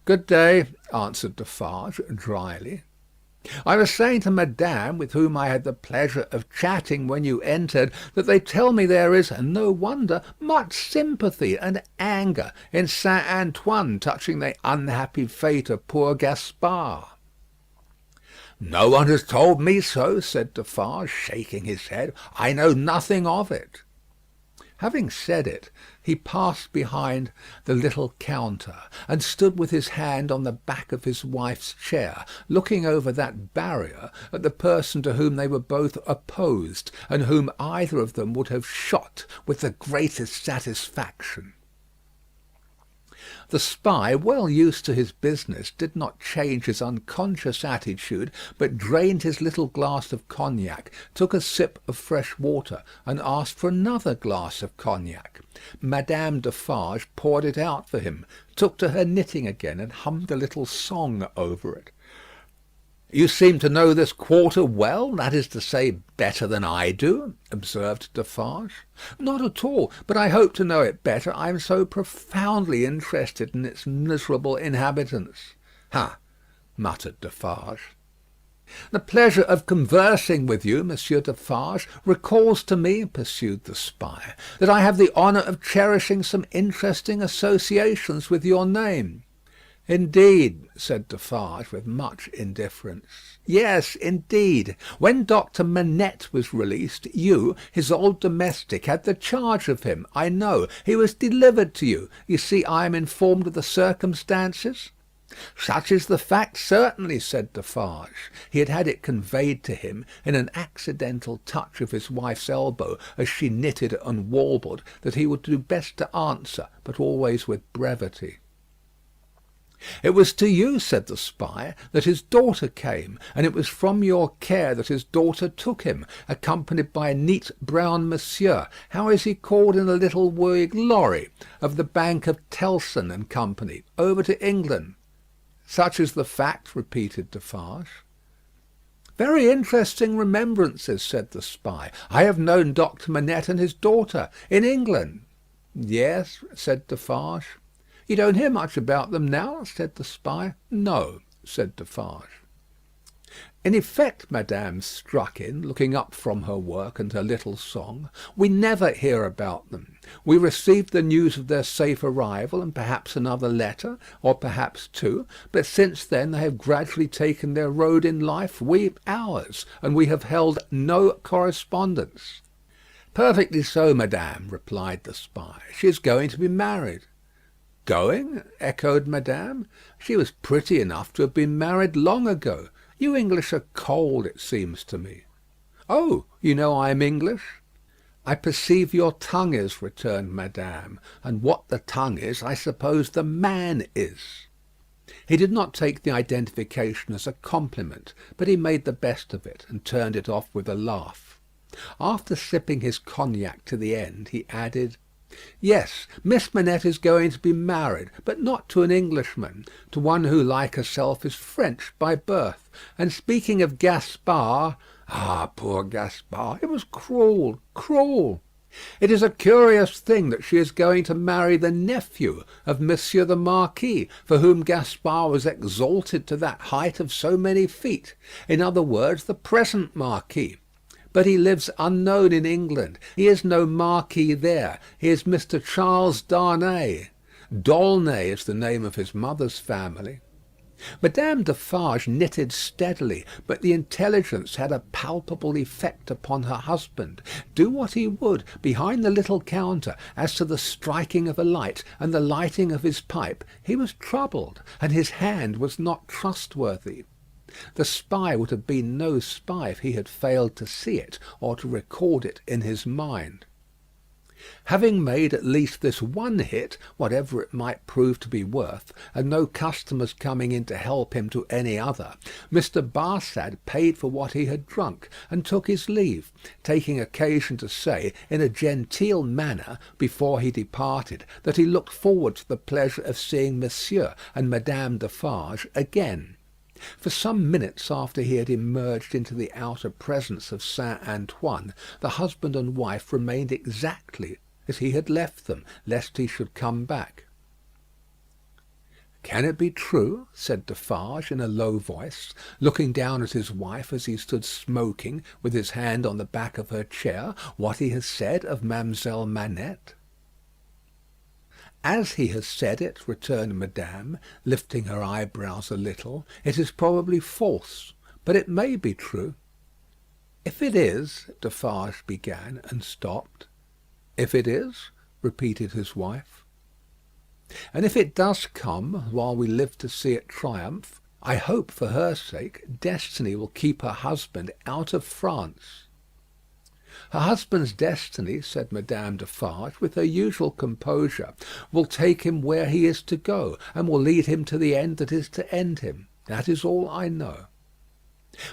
Good day, answered Defarge dryly. I was saying to Madame, with whom I had the pleasure of chatting when you entered, that they tell me there is, and no wonder, much sympathy and anger in Saint Antoine touching the unhappy fate of poor Gaspard. No one has told me so, said Defarge, shaking his head. I know nothing of it. Having said it, he passed behind the little counter, and stood with his hand on the back of his wife's chair, looking over that barrier at the person to whom they were both opposed, and whom either of them would have shot with the greatest satisfaction. The spy, well used to his business, did not change his unconscious attitude, but drained his little glass of cognac, took a sip of fresh water, and asked for another glass of cognac. Madame Defarge poured it out for him, took to her knitting again, and hummed a little song over it. "You seem to know this quarter well, that is to say, better than I do," observed Defarge. "Not at all; but I hope to know it better. I am so profoundly interested in its miserable inhabitants." "Ha!" muttered Defarge. "The pleasure of conversing with you, Monsieur Defarge, recalls to me," pursued the spy, "that I have the honour of cherishing some interesting associations with your name." "Indeed," said Defarge, with much indifference. "Yes, indeed. When Doctor Manette was released, you, his old domestic, had the charge of him. I know. He was delivered to you. You see I am informed of the circumstances." "Such is the fact, certainly," said Defarge. He had had it conveyed to him, in an accidental touch of his wife's elbow as she knitted and warbled, that he would do best to answer, but always with brevity. "It was to you," said the spy, "that his daughter came, and it was from your care that his daughter took him, accompanied by a neat brown monsieur, how is he called in a little wig lorry, of the Bank of Tellson and Company, over to England." "Such is the fact," repeated Defarge. "Very interesting remembrances," said the spy. "I have known Doctor Manette and his daughter in England." "Yes," said Defarge. "You don't hear much about them now?" said the spy. "No," said Defarge. "In effect," Madame struck in, looking up from her work and her little song, "we never hear about them. We received the news of their safe arrival, and perhaps another letter, or perhaps two; but since then they have gradually taken their road in life, we ours, and we have held no correspondence." "Perfectly so, madame," replied the spy. "She is going to be married." "Going?" echoed Madame. "She was pretty enough to have been married long ago. You English are cold, it seems to me." "Oh, you know I am English?" "I perceive your tongue is," returned Madame; "and what the tongue is, I suppose the man is." He did not take the identification as a compliment, but he made the best of it, and turned it off with a laugh. After sipping his cognac to the end, he added, "Yes, Miss Manette is going to be married, but not to an Englishman, to one who, like herself, is French by birth. And speaking of Gaspard, ah, poor Gaspard, it was cruel, cruel. It is a curious thing that she is going to marry the nephew of Monsieur the Marquis, for whom Gaspard was exalted to that height of so many feet. In other words, the present Marquis. But he lives unknown in England. He is no Marquis there. He is Mr. Charles Darnay. D'aulnay is the name of his mother's family." Madame Defarge knitted steadily, but the intelligence had a palpable effect upon her husband. Do what he would, behind the little counter, as to the striking of a light and the lighting of his pipe, he was troubled, and his hand was not trustworthy. The spy would have been no spy if he had failed to see it, or to record it in his mind. Having made at least this one hit, whatever it might prove to be worth, and no customers coming in to help him to any other, Mr. Barsad paid for what he had drunk, and took his leave, taking occasion to say, in a genteel manner, before he departed, that he looked forward to the pleasure of seeing Monsieur and Madame Defarge again. For some minutes after he had emerged into the outer presence of Saint Antoine, the husband and wife remained exactly as he had left them, lest he should come back. "Can it be true?" said Defarge in a low voice, looking down at his wife as he stood smoking, with his hand on the back of her chair, "what he has said of Mademoiselle Manette?" "As he has said it," returned Madame, lifting her eyebrows a little, "it is probably false, but it may be true." "If it is," Defarge began, and stopped. "If it is?" repeated his wife. "And if it does come, while we live to see it triumph, I hope, for her sake, Destiny will keep her husband out of France." Her husband's destiny, said Madame Defarge, with her usual composure, will take him where he is to go, and will lead him to the end that is to end him. That is all I know.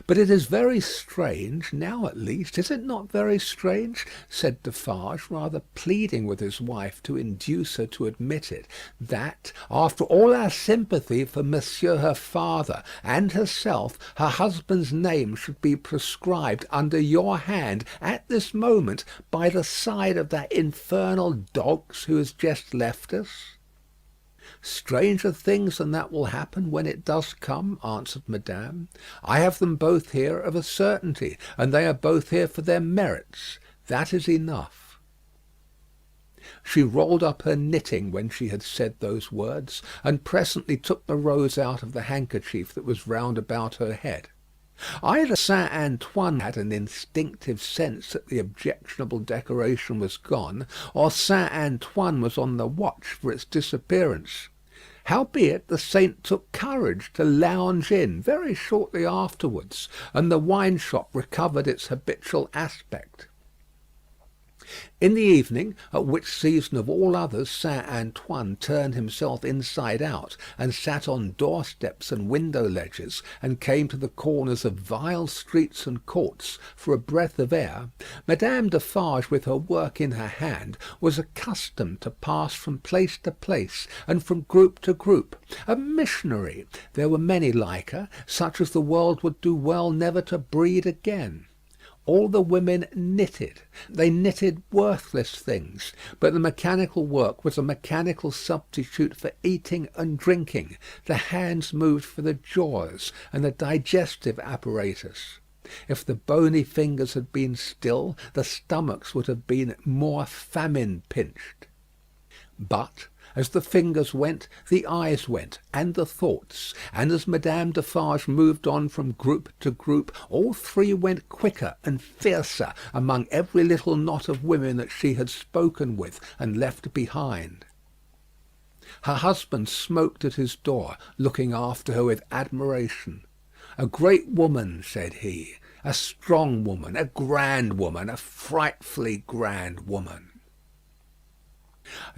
But it is very strange, now at least, is it not very strange, said Defarge, rather pleading with his wife to induce her to admit it, that, after all our sympathy for Monsieur her father and herself, her husband's name should be prescribed under your hand at this moment by the side of that infernal Dogs who has just left us? Stranger things than that will happen when it does come, answered Madame. I have them both here of a certainty, and they are both here for their merits. That is enough. She rolled up her knitting when she had said those words, and presently took the rose out of the handkerchief that was round about her head. Either Saint Antoine had an instinctive sense that the objectionable decoration was gone, or Saint Antoine was on the watch for its disappearance. Howbeit the saint took courage to lounge in very shortly afterwards, and the wine shop recovered its habitual aspect. In the evening, at which season of all others Saint Antoine turned himself inside out, and sat on doorsteps and window ledges, and came to the corners of vile streets and courts for a breath of air, Madame Defarge, with her work in her hand, was accustomed to pass from place to place, and from group to group. A missionary. There were many like her, such as the world would do well never to breed again. All the women knitted. They knitted worthless things, but the mechanical work was a mechanical substitute for eating and drinking. The hands moved for the jaws and the digestive apparatus. If the bony fingers had been still, the stomachs would have been more famine-pinched. But as the fingers went, the eyes went, and the thoughts; and as Madame Defarge moved on from group to group, all three went quicker and fiercer among every little knot of women that she had spoken with and left behind. Her husband smoked at his door, looking after her with admiration. "A great woman," said he, "a strong woman, a grand woman, a frightfully grand woman."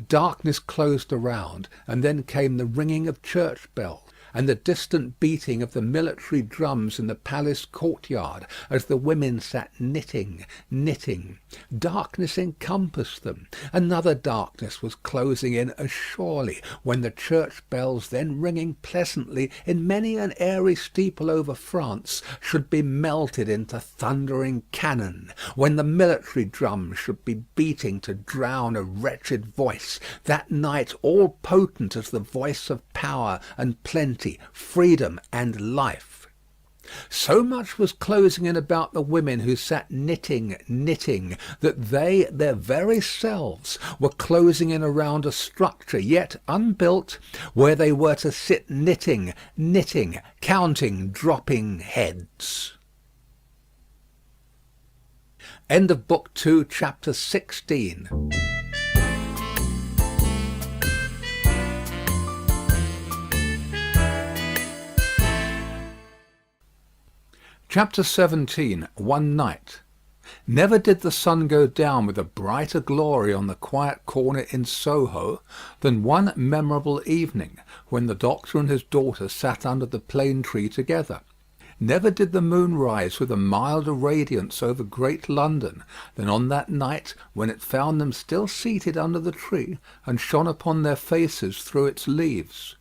Darkness closed around, and then came the ringing of church bells, and the distant beating of the military drums in the palace courtyard, as the women sat knitting. Darkness encompassed them. Another darkness was closing in as surely, when the church bells, then ringing pleasantly in many an airy steeple over France, should be melted into thundering cannon, when the military drums should be beating to drown a wretched voice, that night all potent as the voice of power and plenty, freedom and life. So much was closing in about the women who sat knitting, that they, their very selves, were closing in around a structure yet unbuilt, where they were to sit knitting, counting dropping heads. End of Book 2, Chapter 16. Chapter 17. One night. Never did the sun go down with a brighter glory on the quiet corner in Soho than one memorable evening, when the doctor and his daughter sat under the plane tree together. Never did the moon rise with a milder radiance over great London than on that night when it found them still seated under the tree, and shone upon their faces through its leaves.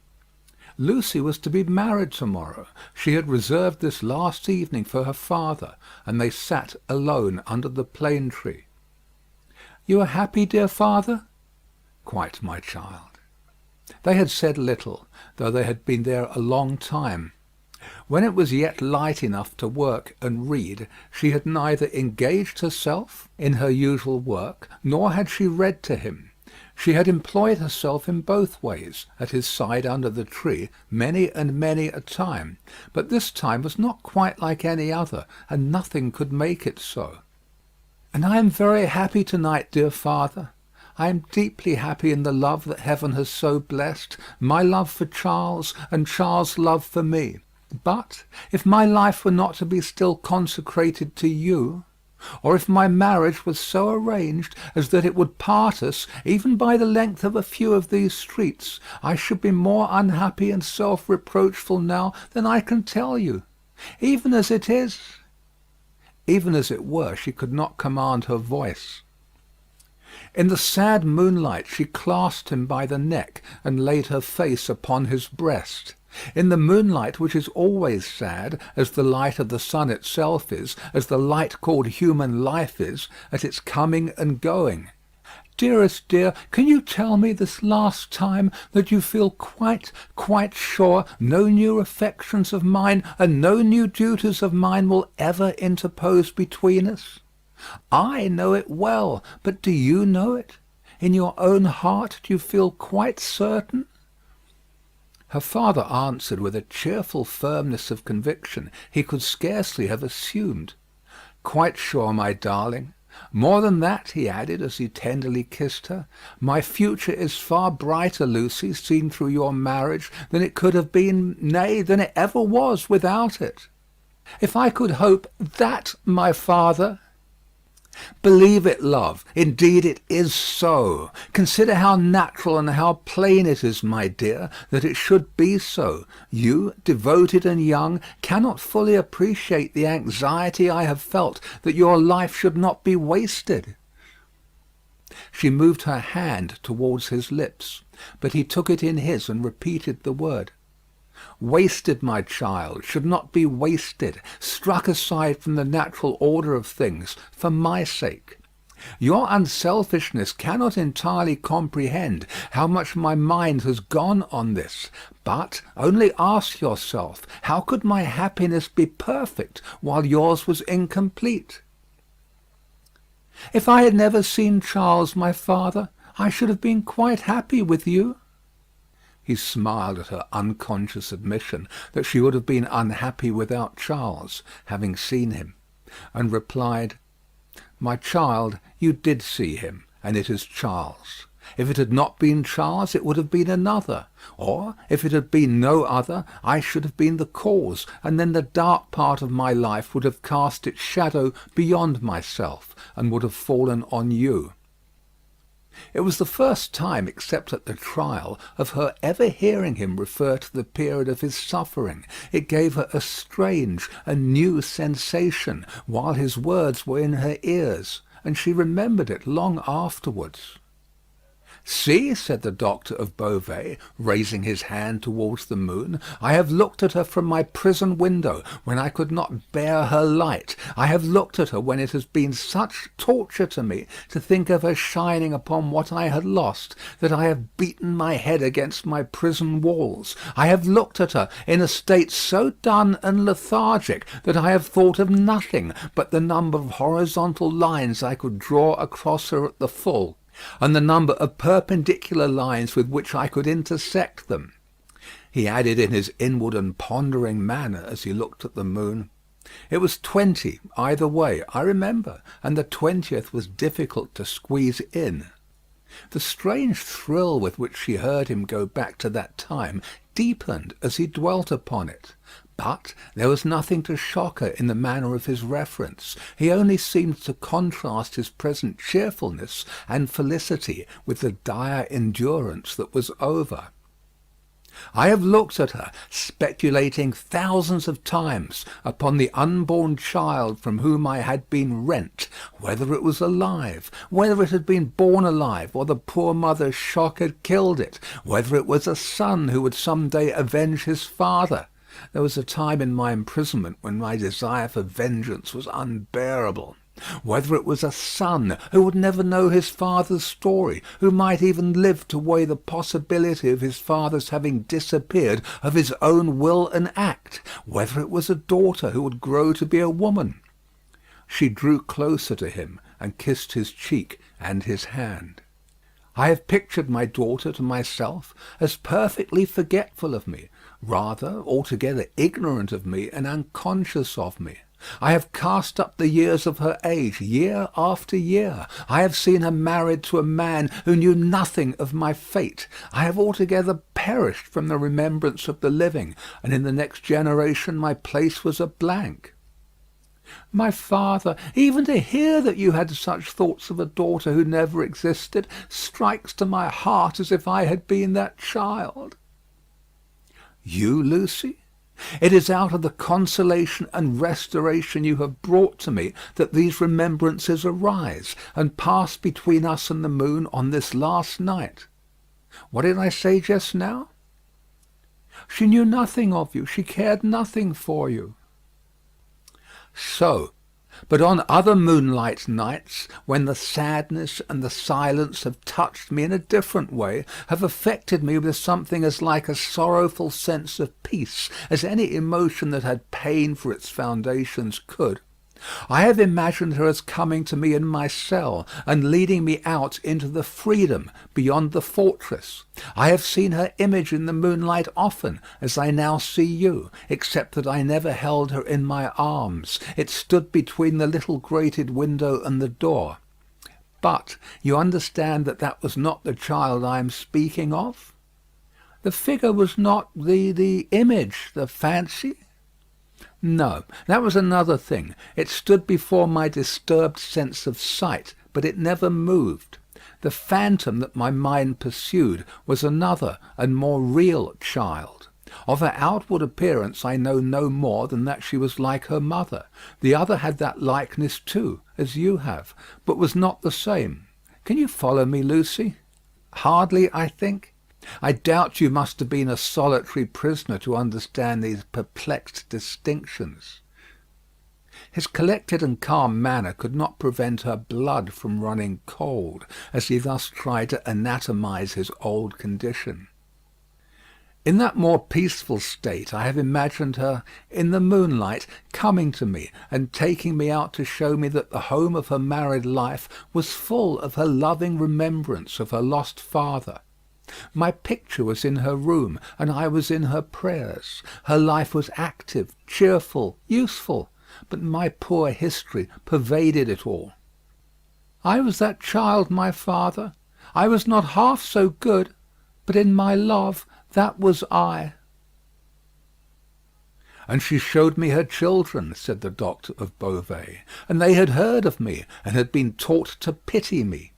Lucy was to be married to-morrow. She had reserved this last evening for her father, and they sat alone under the plane tree. "You are happy, dear father?" "Quite, my child." They had said little, though they had been there a long time. When it was yet light enough to work and read, she had neither engaged herself in her usual work, nor had she read to him. She had employed herself in both ways, at his side under the tree, many and many a time, but this time was not quite like any other, and nothing could make it so. "And I am very happy to-night, dear father. I am deeply happy in the love that heaven has so blessed, my love for Charles, and Charles' love for me. But if my life were not to be still consecrated to you, or if my marriage was so arranged as that it would part us even by the length of a few of these streets, I should be more unhappy and self-reproachful now than I can tell you. Even as it is—" Even as it were, she could not command her voice. In the sad moonlight she clasped him by the neck and laid her face upon his breast. In the moonlight, which is always sad, as the light of the sun itself is, as the light called human life is, at its coming and going. "Dearest dear, can you tell me this last time that you feel quite sure no new affections of mine and no new duties of mine will ever interpose between us? I know it well, but do you know it? In your own heart do you feel quite certain?" Her father answered with a cheerful firmness of conviction he could scarcely have assumed. "Quite sure, my darling. More than that," he added, as he tenderly kissed her, "my future is far brighter, Lucy, seen through your marriage, than it could have been, nay, than it ever was without it. If I could hope that, my father—" "Believe it, love. Indeed it is so. Consider how natural and how plain it is, my dear, that it should be so. You, devoted and young, cannot fully appreciate the anxiety I have felt that your life should not be wasted." She moved her hand towards his lips, but he took it in his and repeated the word. "Wasted, my child, should not be wasted, struck aside from the natural order of things, for my sake. Your unselfishness cannot entirely comprehend how much my mind has gone on this, but only ask yourself, how could my happiness be perfect while yours was incomplete? If I had never seen Charles, my father, I should have been quite happy with you." He smiled at her unconscious admission that she would have been unhappy without Charles, having seen him, and replied, "My child, you did see him, and it is Charles. If it had not been Charles, it would have been another; or if it had been no other, I should have been the cause, and then the dark part of my life would have cast its shadow beyond myself, and would have fallen on you." It was the first time, except at the trial, of her ever hearing him refer to the period of his suffering. It gave her a strange, a new sensation, while his words were in her ears, and she remembered it long afterwards. "See," said the doctor of Beauvais, raising his hand towards the moon, "I have looked at her from my prison window, when I could not bear her light. I have looked at her when it has been such torture to me to think of her shining upon what I had lost, that I have beaten my head against my prison walls. I have looked at her in a state so dun and lethargic that I have thought of nothing but the number of horizontal lines I could draw across her at the full, and the number of perpendicular lines with which I could intersect them." He added in his inward and pondering manner, as he looked at the moon, "It was 20 either way, I remember, and the 20th was difficult to squeeze in." The strange thrill with which she heard him go back to that time deepened as he dwelt upon it. But there was nothing to shock her in the manner of his reference. He only seemed to contrast his present cheerfulness and felicity with the dire endurance that was over. "I have looked at her, speculating thousands of times upon the unborn child from whom I had been rent, whether it was alive, whether it had been born alive, or the poor mother's shock had killed it, whether it was a son who would some day avenge his father. There was a time in my imprisonment when my desire for vengeance was unbearable. Whether it was a son who would never know his father's story, who might even live to weigh the possibility of his father's having disappeared of his own will and act; whether it was a daughter who would grow to be a woman." She drew closer to him and kissed his cheek and his hand. "I have pictured my daughter to myself as perfectly forgetful of me, rather altogether ignorant of me and unconscious of me. I have cast up the years of her age, year after year. I have seen her married to a man who knew nothing of my fate. I have altogether perished from the remembrance of the living, and in the next generation my place was a blank." My father, even to hear that you had such thoughts of a daughter who never existed, strikes to my heart as if I had been that child. You, Lucy? It is out of the consolation and restoration you have brought to me that these remembrances arise, and pass between us and the moon on this last night. What did I say just now? She knew nothing of you. She cared nothing for you. So, but on other moonlight nights, when the sadness and the silence have touched me in a different way, have affected me with something as like a sorrowful sense of peace as any emotion that had pain for its foundations could, I have imagined her as coming to me in my cell, and leading me out into the freedom beyond the fortress. I have seen her image in the moonlight often, as I now see you, except that I never held her in my arms. It stood between the little grated window and the door. But you understand that that was not the child I am speaking of? The figure was not the image, the fancy? No, that was another thing. It stood before my disturbed sense of sight, but it never moved. The phantom that my mind pursued was another and more real child. Of her outward appearance I know no more than that she was like her mother. The other had that likeness too, as you have, but was not the same. Can you follow me, Lucy? Hardly, I think. I doubt you must have been a solitary prisoner to understand these perplexed distinctions. His collected and calm manner could not prevent her blood from running cold, as he thus tried to anatomize his old condition. In that more peaceful state I have imagined her, in the moonlight, coming to me and taking me out to show me that the home of her married life was full of her loving remembrance of her lost father. My picture was in her room, and I was in her prayers. Her life was active, cheerful, useful, but my poor history pervaded it all. I was that child, my father. I was not half so good, but in my love that was I. And she showed me her children, said the doctor of Beauvais, and they had heard of me, and had been taught to pity me.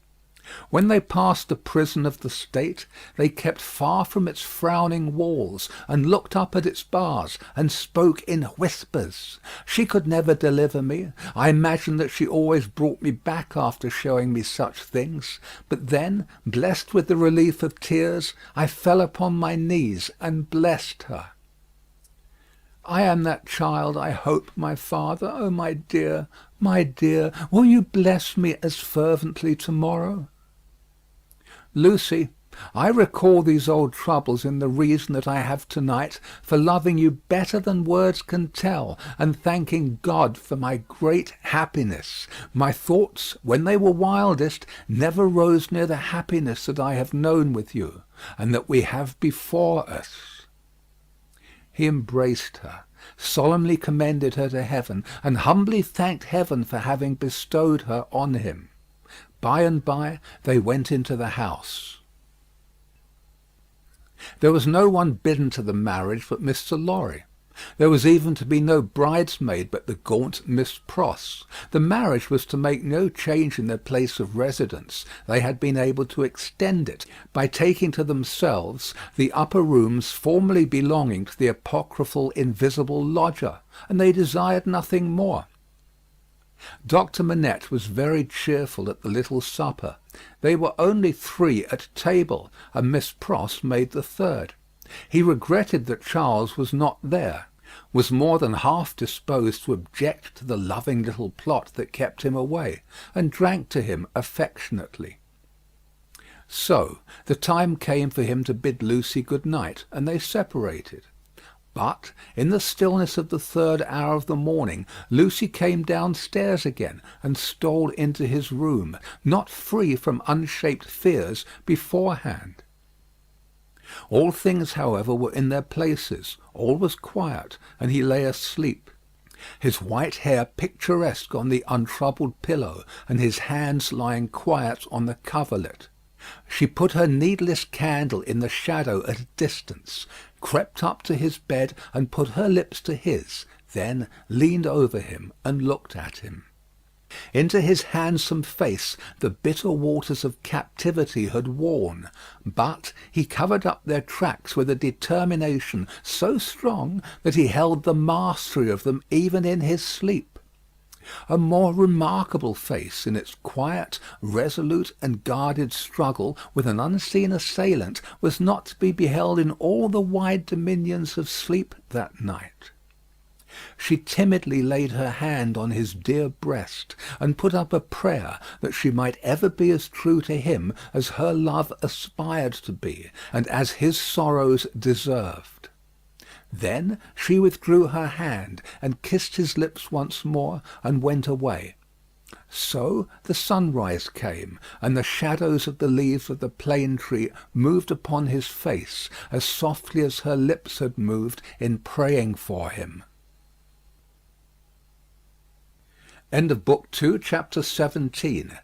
When they passed the prison of the state, they kept far from its frowning walls, and looked up at its bars, and spoke in whispers. She could never deliver me. I imagined that she always brought me back after showing me such things. But then, blessed with the relief of tears, I fell upon my knees and blessed her. I am that child, I hope, my father. Oh, my dear, will you bless me as fervently to-morrow? Lucy, I recall these old troubles in the reason that I have to-night for loving you better than words can tell, and thanking God for my great happiness. My thoughts, when they were wildest, never rose near the happiness that I have known with you, and that we have before us. He embraced her, solemnly commended her to heaven, and humbly thanked heaven for having bestowed her on him. By and by they went into the house. There was no one bidden to the marriage but Mr. Lorry. There was even to be no bridesmaid but the gaunt Miss Pross. The marriage was to make no change in their place of residence. They had been able to extend it by taking to themselves the upper rooms formerly belonging to the apocryphal invisible lodger, and they desired nothing more. Dr. Manette was very cheerful at the little supper. They were only 3 at table, and Miss Pross made the third. He regretted that Charles was not there, was more than half disposed to object to the loving little plot that kept him away, and drank to him affectionately. So the time came for him to bid Lucy good night, and they separated. But in the stillness of the 3rd hour of the morning, Lucy came downstairs again, and stole into his room, not free from unshaped fears beforehand. All things, however, were in their places. All was quiet, and he lay asleep. His white hair picturesque on the untroubled pillow, and his hands lying quiet on the coverlet. She put her needless candle in the shadow at a distance, crept up to his bed, and put her lips to his, then leaned over him and looked at him. Into his handsome face the bitter waters of captivity had worn, but he covered up their tracks with a determination so strong that he held the mastery of them even in his sleep. A more remarkable face in its quiet, resolute, and guarded struggle with an unseen assailant was not to be beheld in all the wide dominions of sleep that night. She timidly laid her hand on his dear breast, and put up a prayer that she might ever be as true to him as her love aspired to be, and as his sorrows deserved. Then she withdrew her hand, and kissed his lips once more, and went away. So the sunrise came, and the shadows of the leaves of the plane tree moved upon his face as softly as her lips had moved in praying for him. End of Book 2, Chapter 17.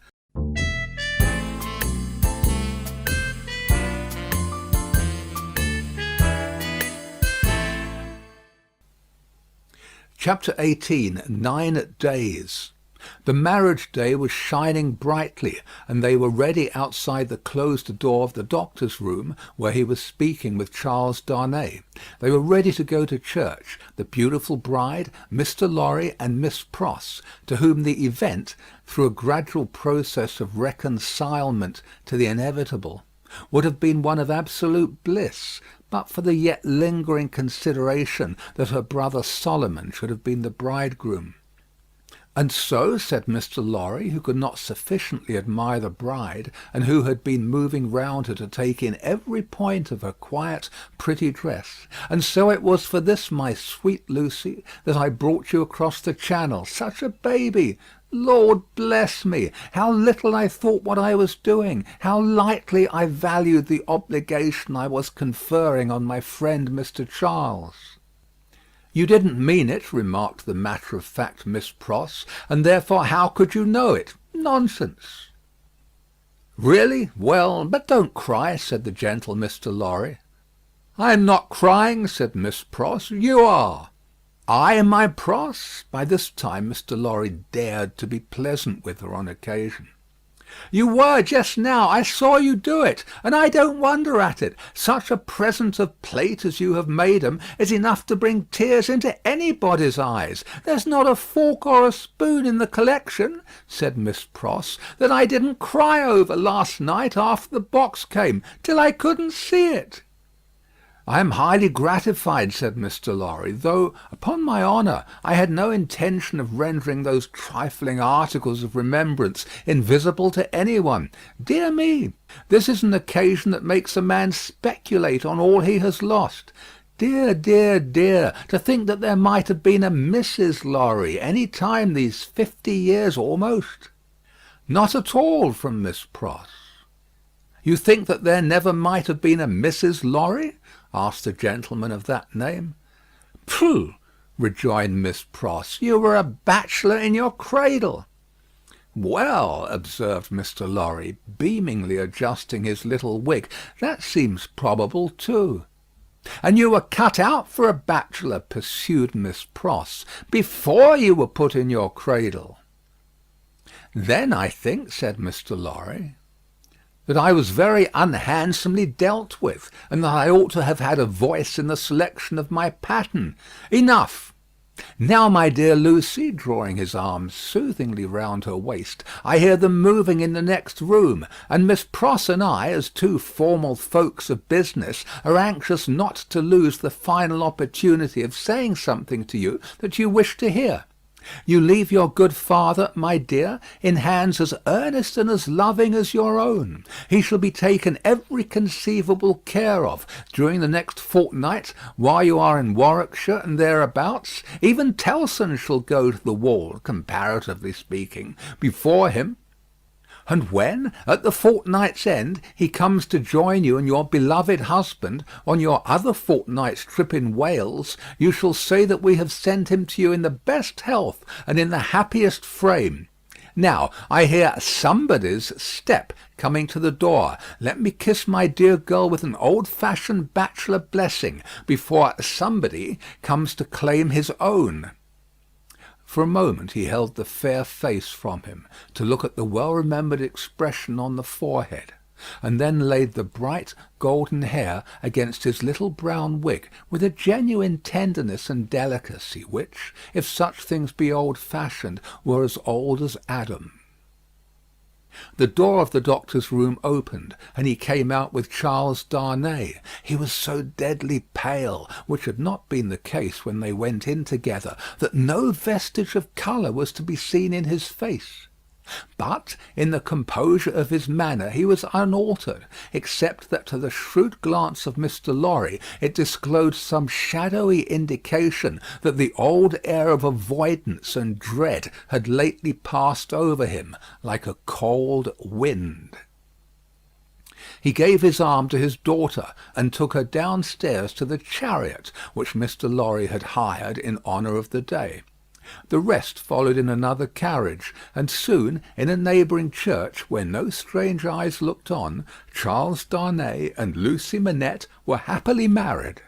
Chapter 18. 9 Days. The marriage day was shining brightly, and they were ready outside the closed door of the doctor's room, where he was speaking with Charles Darnay. They were ready to go to church, the beautiful bride, Mr. Lorry, and Miss Pross, to whom the event, through a gradual process of reconcilement to the inevitable, would have been one of absolute bliss, but for the yet lingering consideration that her brother Solomon should have been the bridegroom. And so, said Mr. Lorry, who could not sufficiently admire the bride, and who had been moving round her to take in every point of her quiet, pretty dress, and so it was for this, my sweet Lucy, that I brought you across the channel, such a baby. Lord bless me, how little I thought what I was doing, how lightly I valued the obligation I was conferring on my friend Mr. Charles. You didn't mean it, remarked the matter-of-fact Miss Pross, and therefore how could you know it? Nonsense. Really? Well, but don't cry, said the gentle Mr. Lorry. I am not crying, said Miss Pross. You are. I, my Pross? By this time Mr. Lorry dared to be pleasant with her on occasion. You were just now. I saw you do it, and I don't wonder at it. Such a present of plate as you have made 'em is enough to bring tears into anybody's eyes. There's not a fork or a spoon in the collection, said Miss Pross, that I didn't cry over last night after the box came, till I couldn't see it. I am highly gratified, said Mr. Lorry, though, upon my honour, I had no intention of rendering those trifling articles of remembrance invisible to any one. Dear me, this is an occasion that makes a man speculate on all he has lost. Dear, dear, dear, to think that there might have been a Mrs. Lorry any time these 50 years almost. Not at all, from Miss Pross. You think that there never might have been a Mrs. Lorry? Asked the gentleman of that name. Pooh! Rejoined Miss Pross, you were a bachelor in your cradle. Well, observed Mr. Lorry, beamingly adjusting his little wig, that seems probable too. And you were cut out for a bachelor, pursued Miss Pross, before you were put in your cradle. Then I think, said Mr. Lorry, that I was very unhandsomely dealt with, and that I ought to have had a voice in the selection of my pattern. Enough. Now, my dear Lucy, drawing his arms soothingly round her waist, I hear them moving in the next room, and Miss Pross and I, as two formal folks of business, are anxious not to lose the final opportunity of saying something to you that you wish to hear. You leave your good father, my dear, in hands as earnest and as loving as your own. He shall be taken every conceivable care of during the next fortnight while you are in Warwickshire and thereabouts. Even Tellson shall go to the wall, comparatively speaking, before him. And when, at the fortnight's end, he comes to join you and your beloved husband on your other fortnight's trip in Wales, you shall say that we have sent him to you in the best health and in the happiest frame. Now, I hear somebody's step coming to the door. Let me kiss my dear girl with an old-fashioned bachelor blessing before somebody comes to claim his own. For a moment he held the fair face from him, to look at the well-remembered expression on the forehead, and then laid the bright golden hair against his little brown wig with a genuine tenderness and delicacy which, if such things be old-fashioned, were as old as Adam. The door of the doctor's room opened, and he came out with Charles Darnay. He was so deadly pale, which had not been the case when they went in together, that no vestige of colour was to be seen in his face. But in the composure of his manner he was unaltered, except that to the shrewd glance of Mr. Lorry it disclosed some shadowy indication that the old air of avoidance and dread had lately passed over him like a cold wind. He gave his arm to his daughter, and took her downstairs to the chariot which Mr. Lorry had hired in honour of the day. The rest followed in another carriage, and soon, in a neighbouring church, where no strange eyes looked on, Charles Darnay and Lucy Manette were happily married.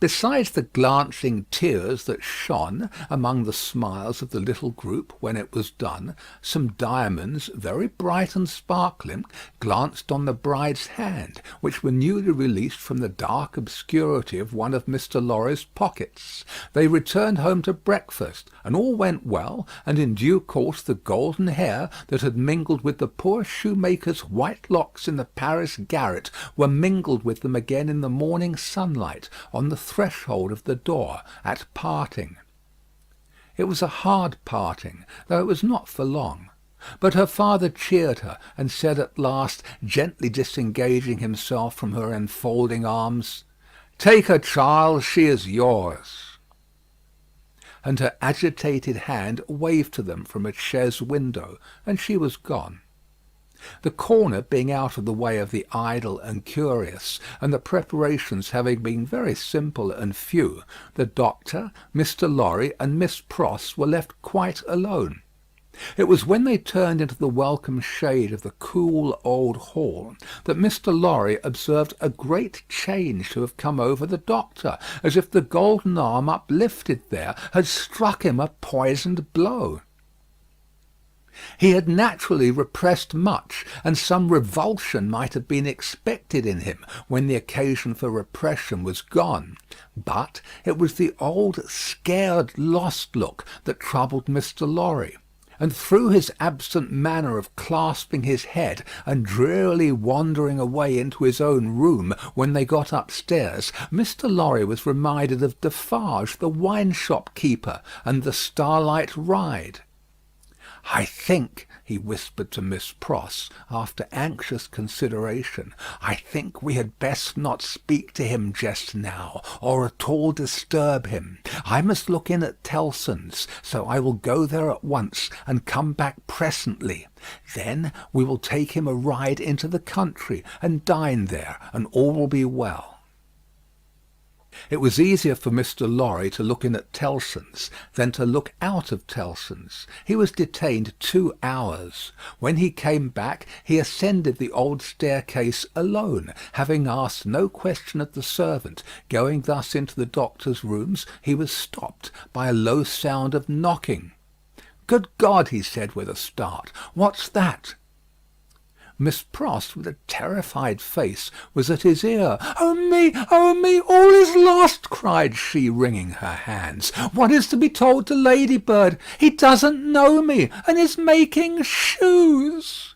Besides the glancing tears that shone among the smiles of the little group when it was done, some diamonds, very bright and sparkling, glanced on the bride's hand, which were newly released from the dark obscurity of one of Mr. Lorry's pockets. They returned home to breakfast, and all went well, and in due course the golden hair that had mingled with the poor shoemaker's white locks in the Paris garret were mingled with them again in the morning sunlight on the threshold of the door at parting. It was a hard parting, though it was not for long. But her father cheered her, and said at last, gently disengaging himself from her enfolding arms, "Take her, Charles, she is yours." And her agitated hand waved to them from a chaise window, and she was gone. The corner being out of the way of the idle and curious, and the preparations having been very simple and few, the doctor, Mr. Lorry, and Miss Pross were left quite alone. It was when they turned into the welcome shade of the cool old hall that Mr. Lorry observed a great change to have come over the doctor, as if the golden arm uplifted there had struck him a poisoned blow. He had naturally repressed much, and some revulsion might have been expected in him when the occasion for repression was gone. But it was the old scared lost look that troubled Mr. Lorry, and through his absent manner of clasping his head and drearily wandering away into his own room when they got upstairs, Mr. Lorry was reminded of Defarge, the wine-shop keeper, and the starlight ride. "I think," he whispered to Miss Pross, after anxious consideration, "I think we had best not speak to him just now, or at all disturb him. I must look in at Tellson's, so I will go there at once, and come back presently. Then we will take him a ride into the country, and dine there, and all will be well." It was easier for Mr. Lorry to look in at Tellson's than to look out of Tellson's. He was detained 2 hours. When he came back, he ascended the old staircase alone, having asked no question of the servant. Going thus into the doctor's rooms, he was stopped by a low sound of knocking. "Good God!" he said with a start, "what's that?" Miss Pross, with a terrified face, was at his ear. "Oh me! Oh me! All is lost!" cried she, wringing her hands. "What is to be told to Ladybird? He doesn't know me, and is making shoes."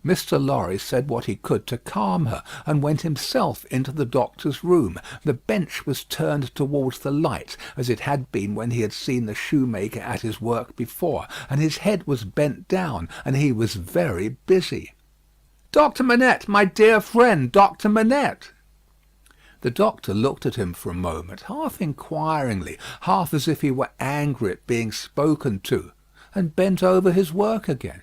Mr. Lorry said what he could to calm her, and went himself into the doctor's room. The bench was turned towards the light, as it had been when he had seen the shoemaker at his work before, and his head was bent down, and he was very busy. "Dr. Manette, my dear friend, Dr. Manette!" The doctor looked at him for a moment, half inquiringly, half as if he were angry at being spoken to, and bent over his work again.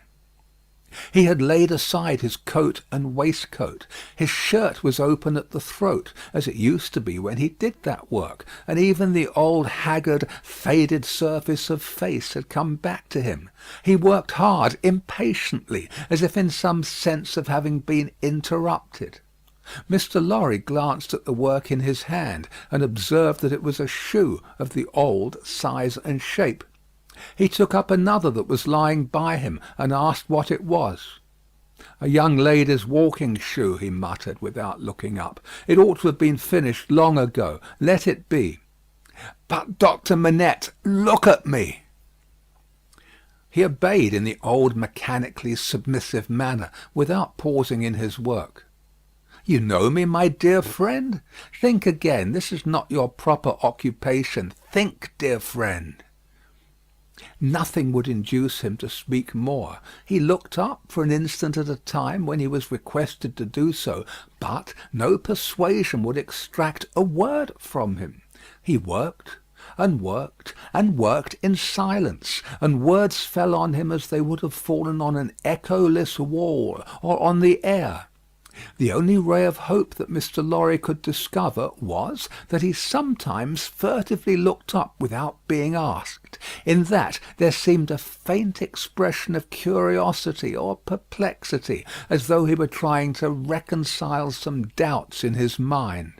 He had laid aside his coat and waistcoat. His shirt was open at the throat, as it used to be when he did that work, and even the old haggard, faded surface of face had come back to him. He worked hard, impatiently, as if in some sense of having been interrupted. Mr. Lorry glanced at the work in his hand, and observed that it was a shoe of the old size and shape. He took up another that was lying by him, and asked what it was. "A young lady's walking shoe," he muttered, without looking up. "It ought to have been finished long ago. Let it be." "But, Doctor Manette, look at me." He obeyed in the old mechanically submissive manner, without pausing in his work. "You know me, my dear friend? Think again. This is not your proper occupation. Think, dear friend." Nothing would induce him to speak more. He looked up for an instant at a time when he was requested to do so, but no persuasion would extract a word from him. He worked, and worked, and worked in silence, and words fell on him as they would have fallen on an echoless wall or on the air. The only ray of hope that Mr. Lorry could discover was, that he sometimes furtively looked up without being asked. In that there seemed a faint expression of curiosity or perplexity, as though he were trying to reconcile some doubts in his mind.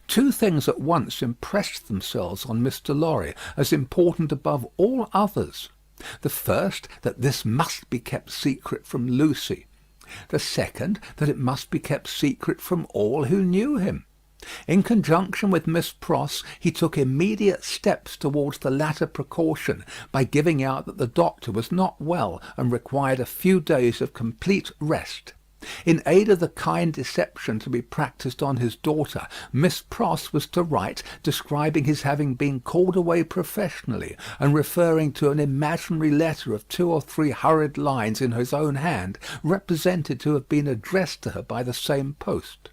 Two things at once impressed themselves on Mr. Lorry as important above all others. The first, that this must be kept secret from Lucy. The second, that it must be kept secret from all who knew him. In conjunction with Miss Pross, he took immediate steps towards the latter precaution, by giving out that the doctor was not well and required a few days of complete rest. In aid of the kind deception to be practised on his daughter, Miss Pross was to write describing his having been called away professionally, and referring to an imaginary letter of 2 or 3 hurried lines in his own hand, represented to have been addressed to her by the same post.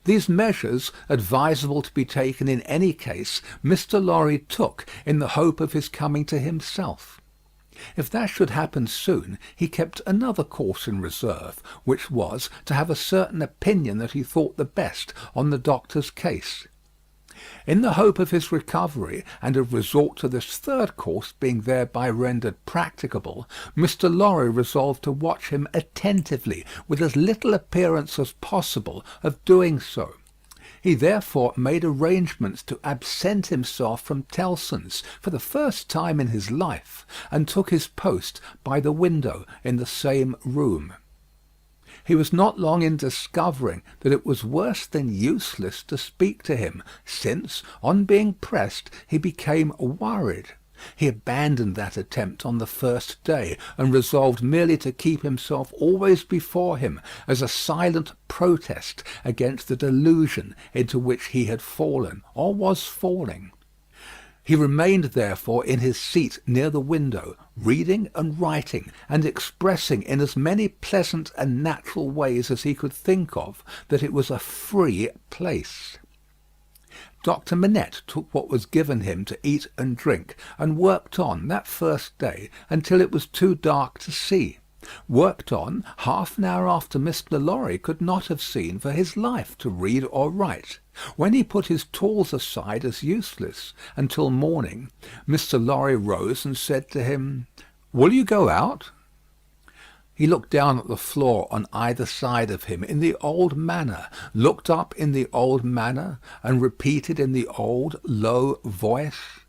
These measures, advisable to be taken in any case, Mr. Lorry took in the hope of his coming to himself. If that should happen soon, he kept another course in reserve, which was to have a certain opinion that he thought the best on the doctor's case. In the hope of his recovery, and of resort to this third course being thereby rendered practicable, Mr. Lorry resolved to watch him attentively, with as little appearance as possible of doing so. He therefore made arrangements to absent himself from Tellson's for the first time in his life, and took his post by the window in the same room. He was not long in discovering that it was worse than useless to speak to him, since, on being pressed, he became worried. He abandoned that attempt on the first day, and resolved merely to keep himself always before him, as a silent protest against the delusion into which he had fallen, or was falling. He remained therefore in his seat near the window, reading and writing, and expressing in as many pleasant and natural ways as he could think of that it was a free place. Dr. Manette took what was given him to eat and drink, and worked on that first day until it was too dark to see. Worked on half an hour after Mr. Lorry could not have seen for his life to read or write. When he put his tools aside as useless until morning, Mr. Lorry rose and said to him, "Will you go out?" He looked down at the floor on either side of him in the old manner, looked up in the old manner, and repeated in the old low voice,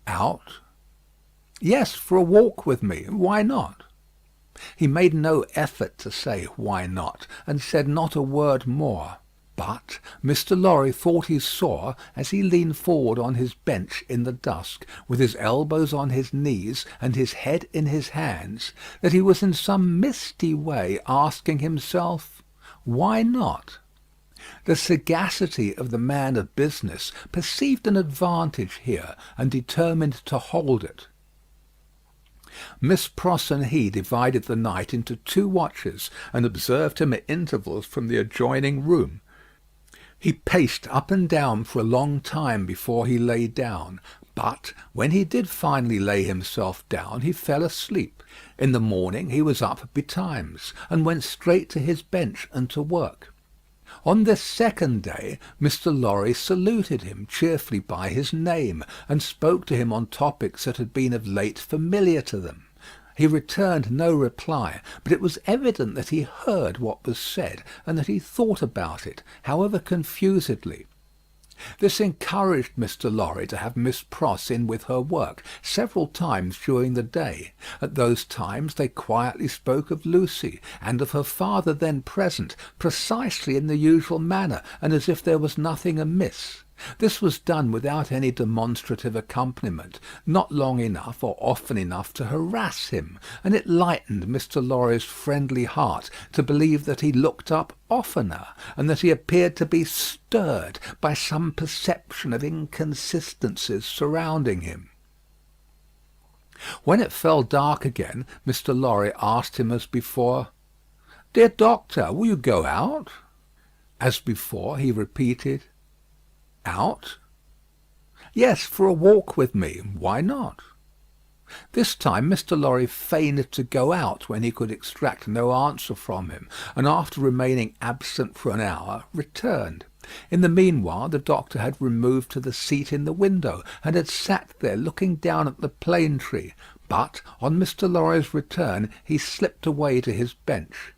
"Out?" "Yes, for a walk with me. Why not?" He made no effort to say "why not," and said not a word more. But Mr. Lorry thought he saw, as he leaned forward on his bench in the dusk, with his elbows on his knees and his head in his hands, that he was in some misty way asking himself, "Why not?" The sagacity of the man of business perceived an advantage here, and determined to hold it. Miss Pross and he divided the night into 2 watches, and observed him at intervals from the adjoining room. He paced up and down for a long time before he lay down, but when he did finally lay himself down, he fell asleep. In the morning he was up betimes, and went straight to his bench and to work. On this second day, Mr. Lorry saluted him cheerfully by his name, and spoke to him on topics that had been of late familiar to them. He returned no reply, but it was evident that he heard what was said, and that he thought about it, however confusedly. This encouraged Mr. Lorry to have Miss Pross in with her work several times during the day. At those times they quietly spoke of Lucy, and of her father then present, precisely in the usual manner, and as if there was nothing amiss. This was done without any demonstrative accompaniment, not long enough or often enough to harass him, and it lightened Mr. Lorry's friendly heart to believe that he looked up oftener, and that he appeared to be stirred by some perception of inconsistencies surrounding him. When it fell dark again, Mr. Lorry asked him as before, "Dear doctor, will you go out?" As before, he repeated, "Out?" "Yes, for a walk with me. Why not?" This time Mr. Lorry feigned to go out when he could extract no answer from him, and after remaining absent for an hour, returned. In the meanwhile the doctor had removed to the seat in the window, and had sat there looking down at the plane tree, but on Mr. Lorry's return he slipped away to his bench.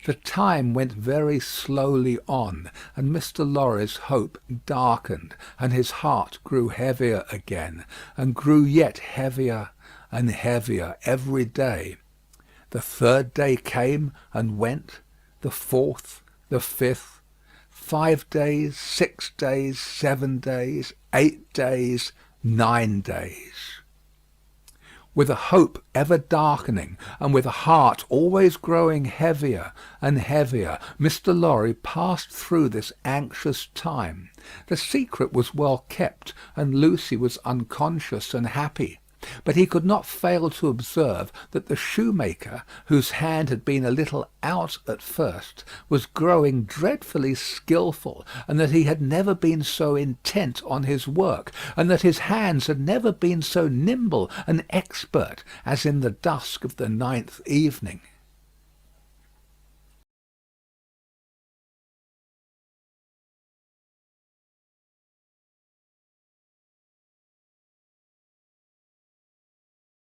The time went very slowly on, and Mr. Lorry's hope darkened, and his heart grew heavier again, and grew yet heavier and heavier every day. The third day came and went, the fourth, the fifth, 5 days, 6 days, 7 days, 8 days, 9 days. With a hope ever darkening, and with a heart always growing heavier and heavier, Mr. Lorry passed through this anxious time. The secret was well kept, and Lucy was unconscious and happy. But he could not fail to observe that the shoemaker, whose hand had been a little out at first, was growing dreadfully skilful, and that he had never been so intent on his work, and that his hands had never been so nimble and expert as in the dusk of the 9th evening.